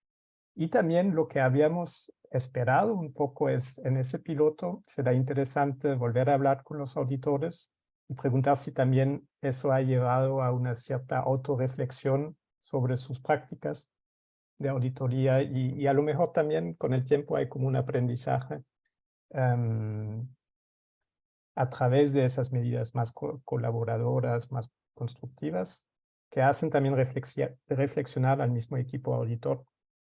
Y también lo que habíamos esperado un poco es, en ese piloto, será interesante volver a hablar con los auditores y preguntar si también eso ha llevado a una cierta autorreflexión sobre sus prácticas de auditoría y a lo mejor también con el tiempo hay como un aprendizaje a través de esas medidas más colaboradoras, más constructivas, que hacen también reflexionar al mismo equipo auditor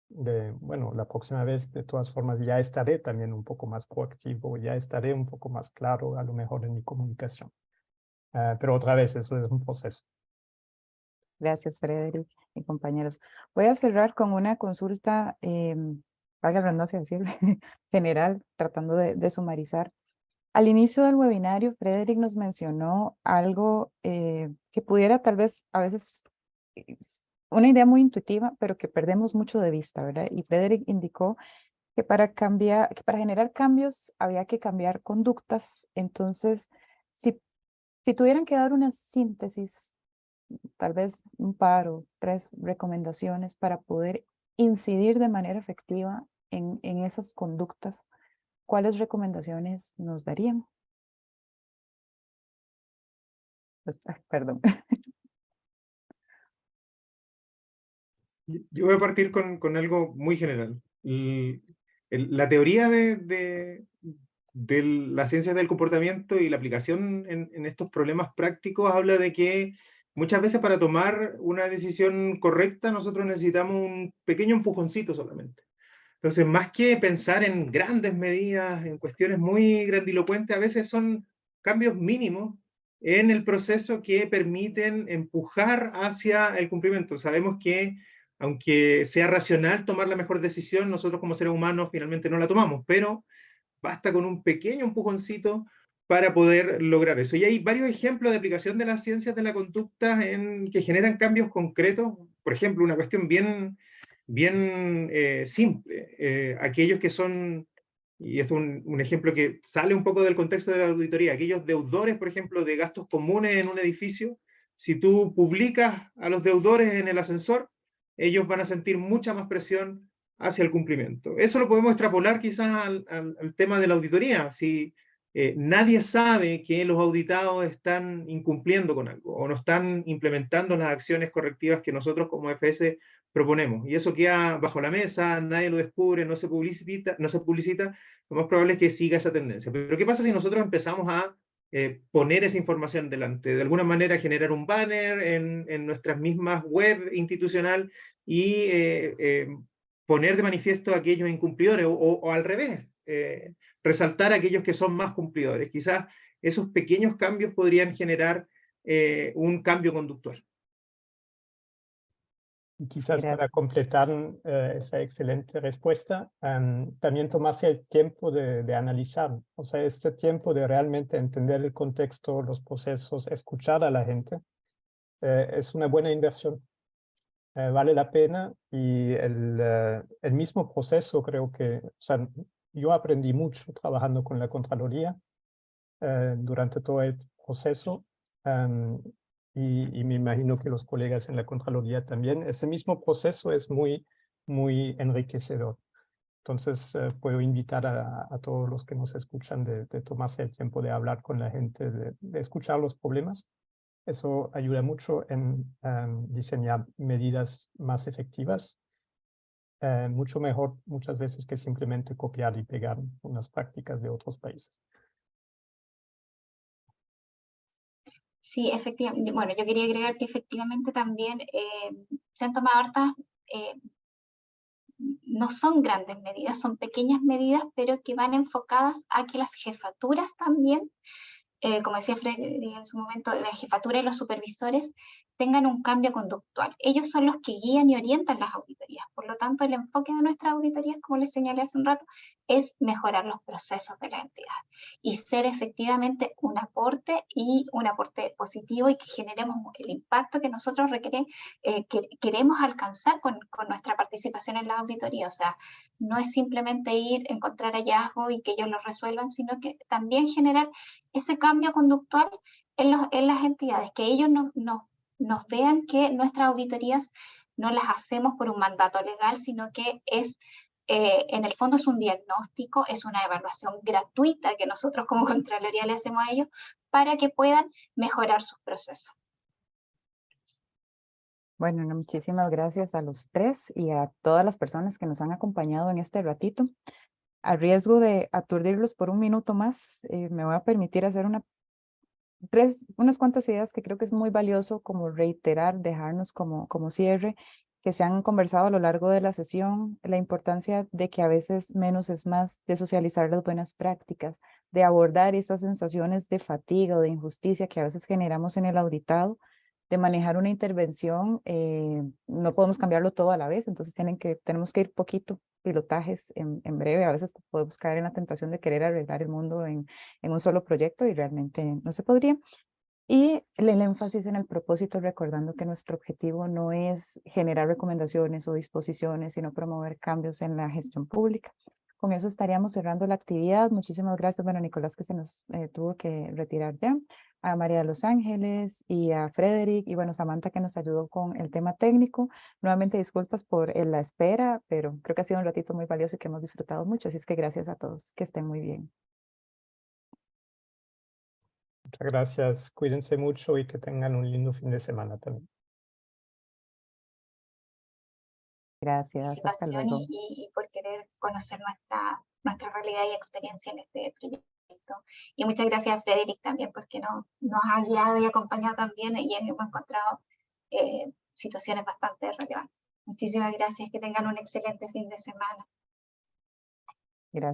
de, bueno, la próxima vez de todas formas ya estaré también un poco más proactivo, ya estaré un poco más claro a lo mejor en mi comunicación. Pero otra vez, eso es un proceso. Gracias, Frederick y compañeros. Voy a cerrar con una consulta, valga la redundancia decirle, general, tratando de sumarizar. Al inicio del webinario, Frederick nos mencionó algo que pudiera tal vez a veces una idea muy intuitiva, pero que perdemos mucho de vista, ¿verdad? Y Frederick indicó que para generar cambios había que cambiar conductas. Entonces, si tuvieran que dar una síntesis, tal vez un par o 3 recomendaciones para poder incidir de manera efectiva en esas conductas, ¿cuáles recomendaciones nos darían? Perdón. Yo voy a partir con algo muy general. La teoría de las ciencias del comportamiento y la aplicación en estos problemas prácticos habla de que muchas veces para tomar una decisión correcta nosotros necesitamos un pequeño empujoncito solamente. Entonces, más que pensar en grandes medidas, en cuestiones muy grandilocuentes, a veces son cambios mínimos en el proceso que permiten empujar hacia el cumplimiento. Sabemos que aunque sea racional tomar la mejor decisión, nosotros como seres humanos finalmente no la tomamos, pero basta con un pequeño empujoncito para poder lograr eso. Y hay varios ejemplos de aplicación de las ciencias de la conducta que generan cambios concretos. Por ejemplo, una cuestión bien simple. Aquellos que son, y esto es un ejemplo que sale un poco del contexto de la auditoría, aquellos deudores, por ejemplo, de gastos comunes en un edificio, si tú publicas a los deudores en el ascensor, ellos van a sentir mucha más presión hacia el cumplimiento. Eso lo podemos extrapolar quizás al tema de la auditoría. Si nadie sabe que los auditados están incumpliendo con algo o no están implementando las acciones correctivas que nosotros como FS proponemos, y eso queda bajo la mesa, nadie lo descubre, no se publicita, lo más probable es que siga esa tendencia. Pero ¿qué pasa si nosotros empezamos a poner esa información delante, de alguna manera generar un banner en nuestras mismas web institucional y poner de manifiesto a aquellos incumplidores o al revés, resaltar a aquellos que son más cumplidores? Quizás esos pequeños cambios podrían generar un cambio conductual. Y quizás Gracias. para completar esa excelente respuesta, también tomarse el tiempo de analizar, o sea, este tiempo de realmente entender el contexto, los procesos, escuchar a la gente, es una buena inversión. Vale la pena y el mismo proceso creo que, o sea, yo aprendí mucho trabajando con la Contraloría durante todo el proceso. Y me imagino que los colegas en la Contraloría también. Ese mismo proceso es muy enriquecedor. Entonces, puedo invitar a todos los que nos escuchan de tomarse el tiempo de hablar con la gente, de escuchar los problemas. Eso ayuda mucho en diseñar medidas más efectivas. Mucho mejor muchas veces que simplemente copiar y pegar unas prácticas de otros países. Sí, efectivamente. Bueno, yo quería agregar que efectivamente también se han tomado hartas, no son grandes medidas, son pequeñas medidas, pero que van enfocadas a que las jefaturas también como decía Freddy en su momento, la jefatura y los supervisores tengan un cambio conductual. Ellos son los que guían y orientan las auditorías. Por lo tanto, el enfoque de nuestras auditorías, como les señalé hace un rato, es mejorar los procesos de la entidad y ser efectivamente un aporte positivo y que generemos el impacto que nosotros queremos alcanzar con nuestra participación en la auditoría. O sea, no es simplemente ir, encontrar hallazgos y que ellos los resuelvan, sino que también generar ese cambio conductual en las entidades, que ellos nos vean que nuestras auditorías no las hacemos por un mandato legal, sino que en el fondo es un diagnóstico, es una evaluación gratuita que nosotros como Contraloría le hacemos a ellos para que puedan mejorar sus procesos. Bueno, muchísimas gracias a los tres y a todas las personas que nos han acompañado en este ratito. A riesgo de aturdirlos por un minuto más, me voy a permitir hacer unas cuantas ideas que creo que es muy valioso como reiterar, dejarnos como cierre, que se han conversado a lo largo de la sesión, la importancia de que a veces menos es más, de socializar las buenas prácticas, de abordar esas sensaciones de fatiga o de injusticia que a veces generamos en el auditado, de manejar una intervención, no podemos cambiarlo todo a la vez, entonces tenemos que ir poquito, pilotajes en breve, a veces podemos caer en la tentación de querer arreglar el mundo en un solo proyecto y realmente no se podría. Y el énfasis en el propósito, recordando que nuestro objetivo no es generar recomendaciones o disposiciones, sino promover cambios en la gestión pública. Con eso estaríamos cerrando la actividad. Muchísimas gracias, bueno, Nicolás, que se nos tuvo que retirar ya, a María de los Ángeles y a Frederick, y bueno, Samantha, que nos ayudó con el tema técnico. Nuevamente disculpas por la espera, pero creo que ha sido un ratito muy valioso y que hemos disfrutado mucho, así es que gracias a todos, que estén muy bien. Muchas gracias, cuídense mucho y que tengan un lindo fin de semana también. Gracias, hasta Participación luego. y por querer conocer nuestra realidad y experiencia en este proyecto. Y muchas gracias a Frederick también, porque nos ha guiado y acompañado también y hemos encontrado situaciones bastante relevantes. Muchísimas gracias, que tengan un excelente fin de semana. Gracias.